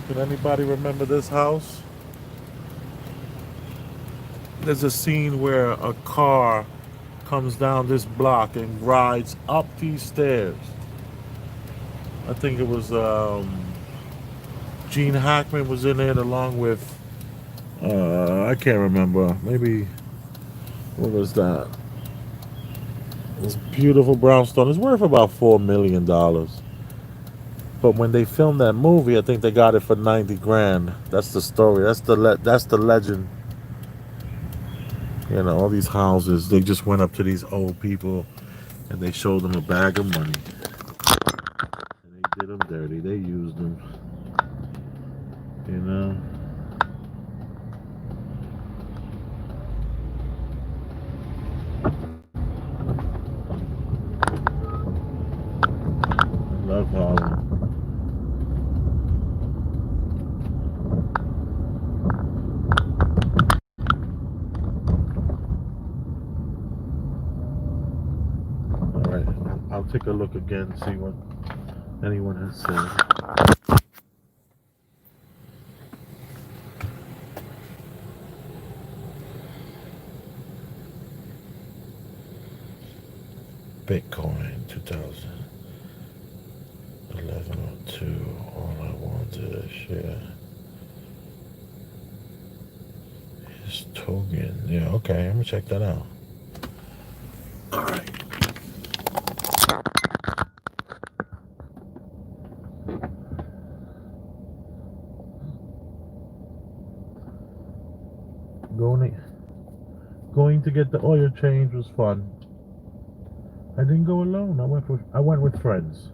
Can anybody remember this house? There's a scene where a car comes down this block and rides up these stairs. I think it was Gene Hackman was in it along with I can't remember. Maybe what was that? This beautiful brownstone. It's worth about $4 million. But when they filmed that movie, I think they got it for 90 grand. That's the story. That's the legend. You know, all these houses, they just went up to these old people and they showed them a bag of money. And they did them dirty. They used them. You know. I love Harlem. All right, I'll take a look again, see what anyone has said. Bitcoin 2011-02. All I want to share is token. Yeah, okay, I'm gonna check that out. All right. Going to get the oil change was fun. I didn't go alone. I went with friends.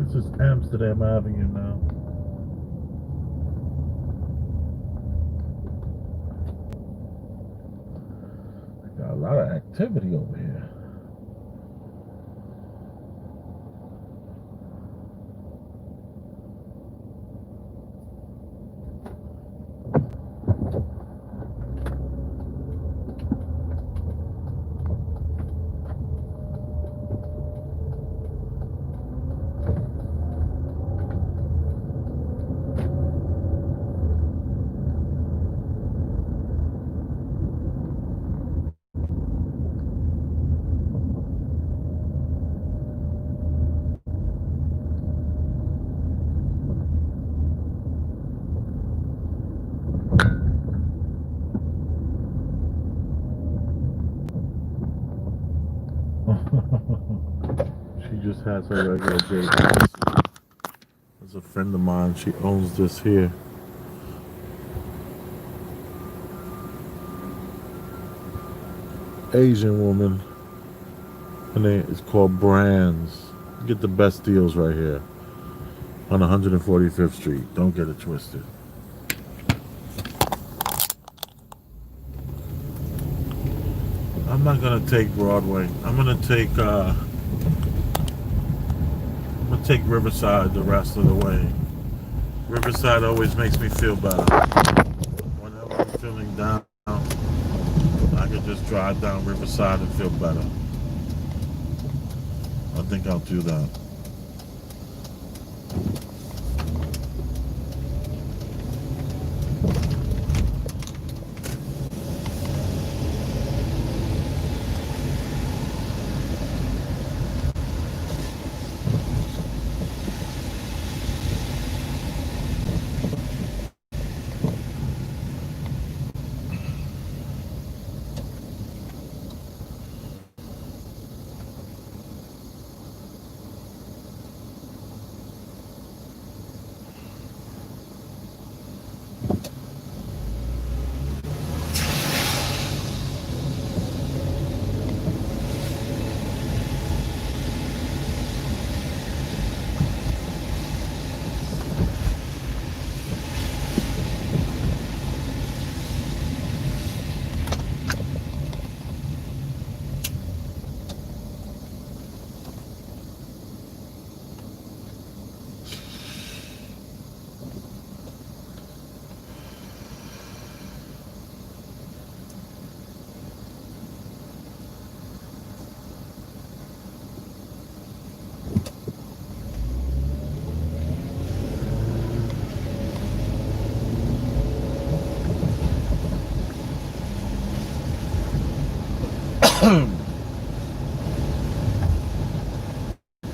This is Amsterdam Avenue now. Got a lot of activity over here. She just has her regular day. There's a friend of mine. She owns this here. Asian woman. Her name is called Brands. You get the best deals right here on 145th Street. Don't get it twisted. I'm not gonna take Broadway. I'm gonna take Riverside the rest of the way. Riverside always makes me feel better. Whenever I'm feeling down, I can just drive down Riverside and feel better. I think I'll do that.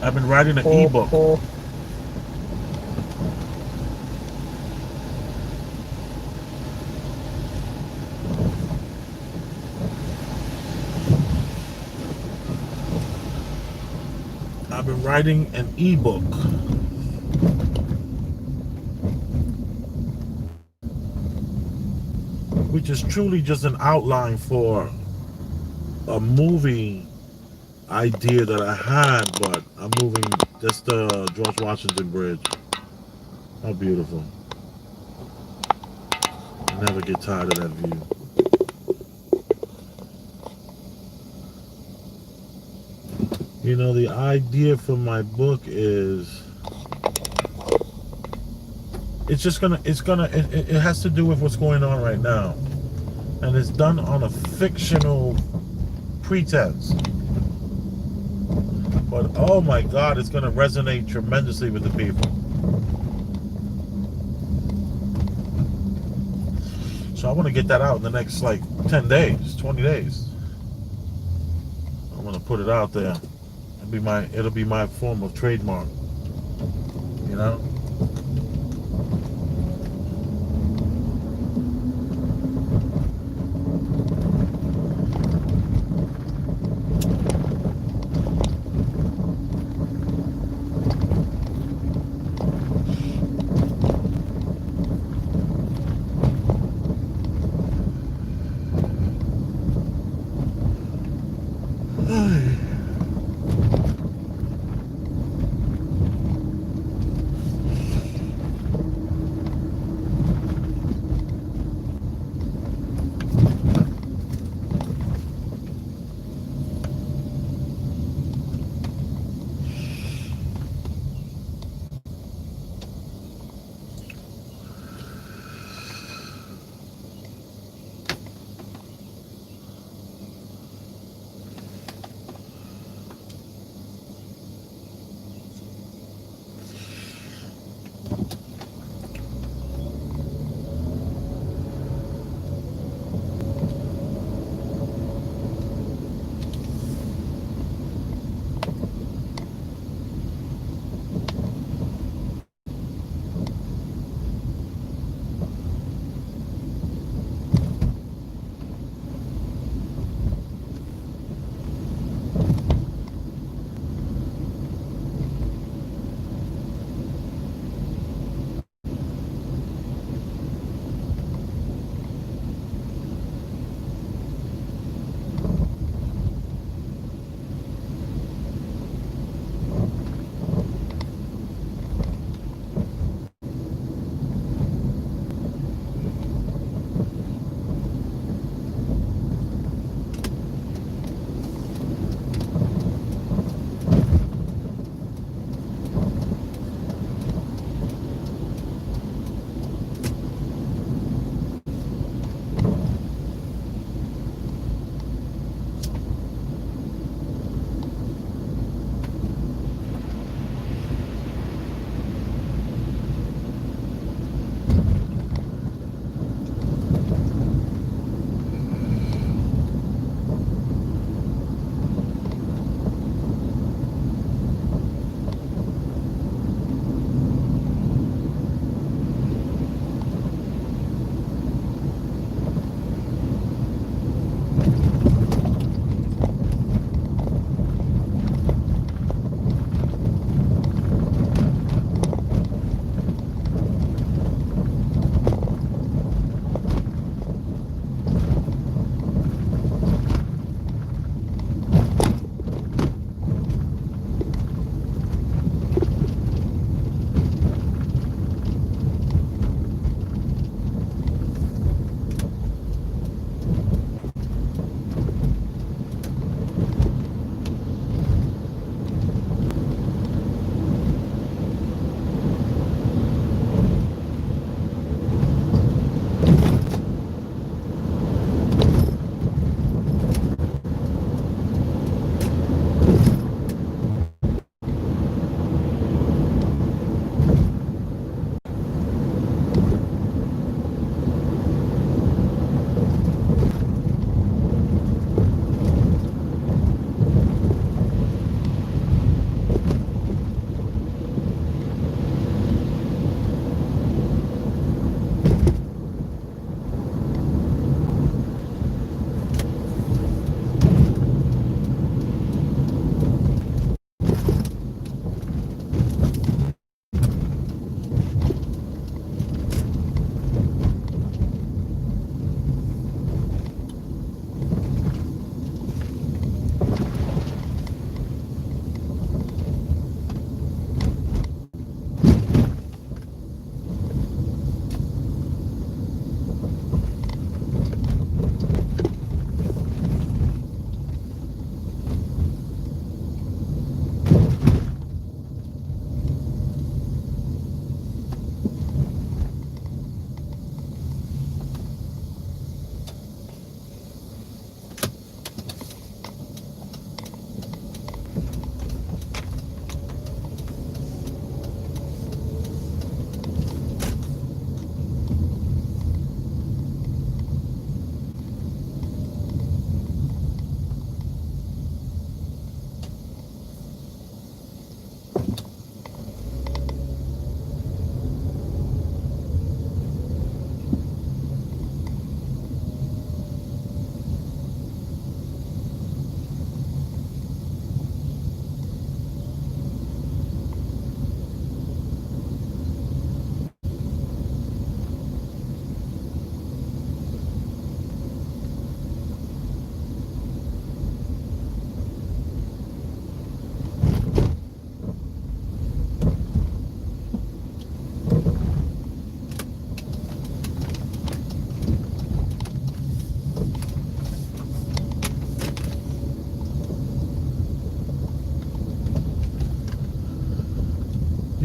I've been writing an ebook. I've been writing an ebook. Which is truly just an outline for a movie idea that I had, but I'm moving just the George Washington Bridge. How beautiful. I never get tired of that view. You know, the idea for my book is it has to do with what's going on right now. And it's done on a fictional pretense. But oh my God, it's gonna resonate tremendously with the people. So I want to get that out in the next like 10 days, 20 days. I'm gonna put it out there. It'll be my form of trademark. You know?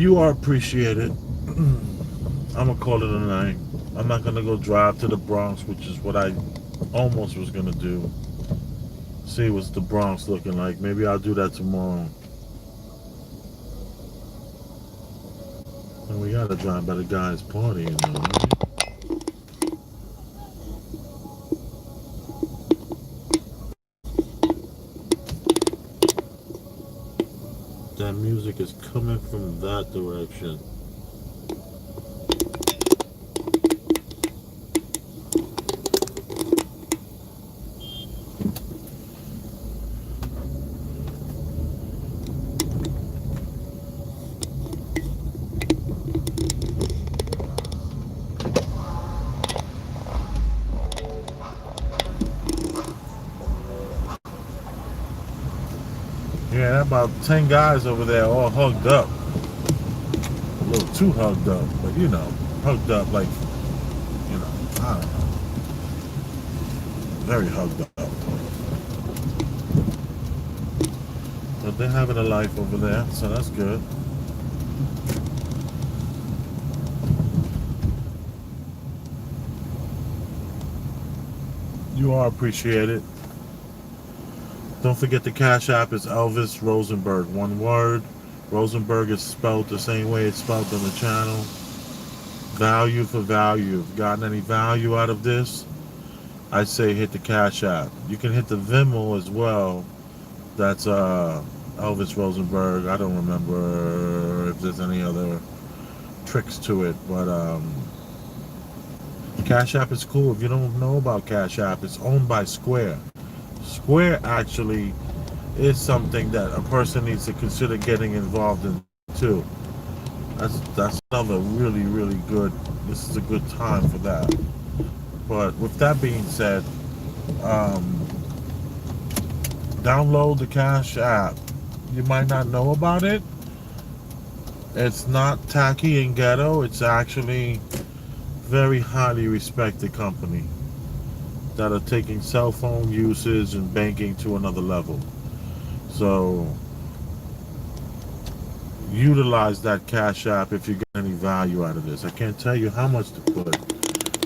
You are appreciated. I'm gonna call it a night. I'm not gonna go drive to the Bronx, which is what I almost was gonna do. See what's the Bronx looking like. Maybe I'll do that tomorrow. And we gotta drive by the guy's party, you know. That music is coming from that direction. Yeah, about 10 guys over there all hugged up. A little too hugged up, but you know, hugged up like, you know, I don't know. Very hugged up. But they're having a life over there, so that's good. You are appreciated. Don't forget the Cash App is Elvis Rosenberg. One word. Rosenberg is spelled the same way it's spelled on the channel. Value for value. If you've gotten any value out of this, I say hit the Cash App. You can hit the Venmo as well. That's Elvis Rosenberg. I don't remember if there's any other tricks to it, but Cash App is cool. If you don't know about Cash App, it's owned by Square. Square actually is something that a person needs to consider getting involved in too. That's another really good. This is a good time for that. But with that being said, download the Cash App. You might not know about it. It's not tacky and ghetto. It's actually very highly respected company that are taking cell phone usage and banking to another level. So utilize that Cash App if you get any value out of this. I can't tell you how much to put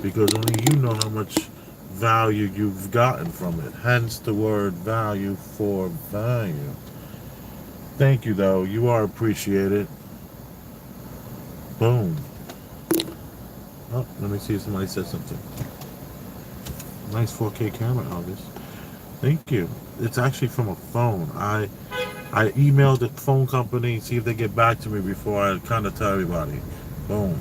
because only you know how much value you've gotten from it. Hence the word value for value. Thank you though. You are appreciated. Boom. Oh, let me see if somebody said something. Nice 4K camera, August. Thank you. It's actually from a phone. I emailed the phone company, see if they get back to me before I kind of tell everybody. Boom.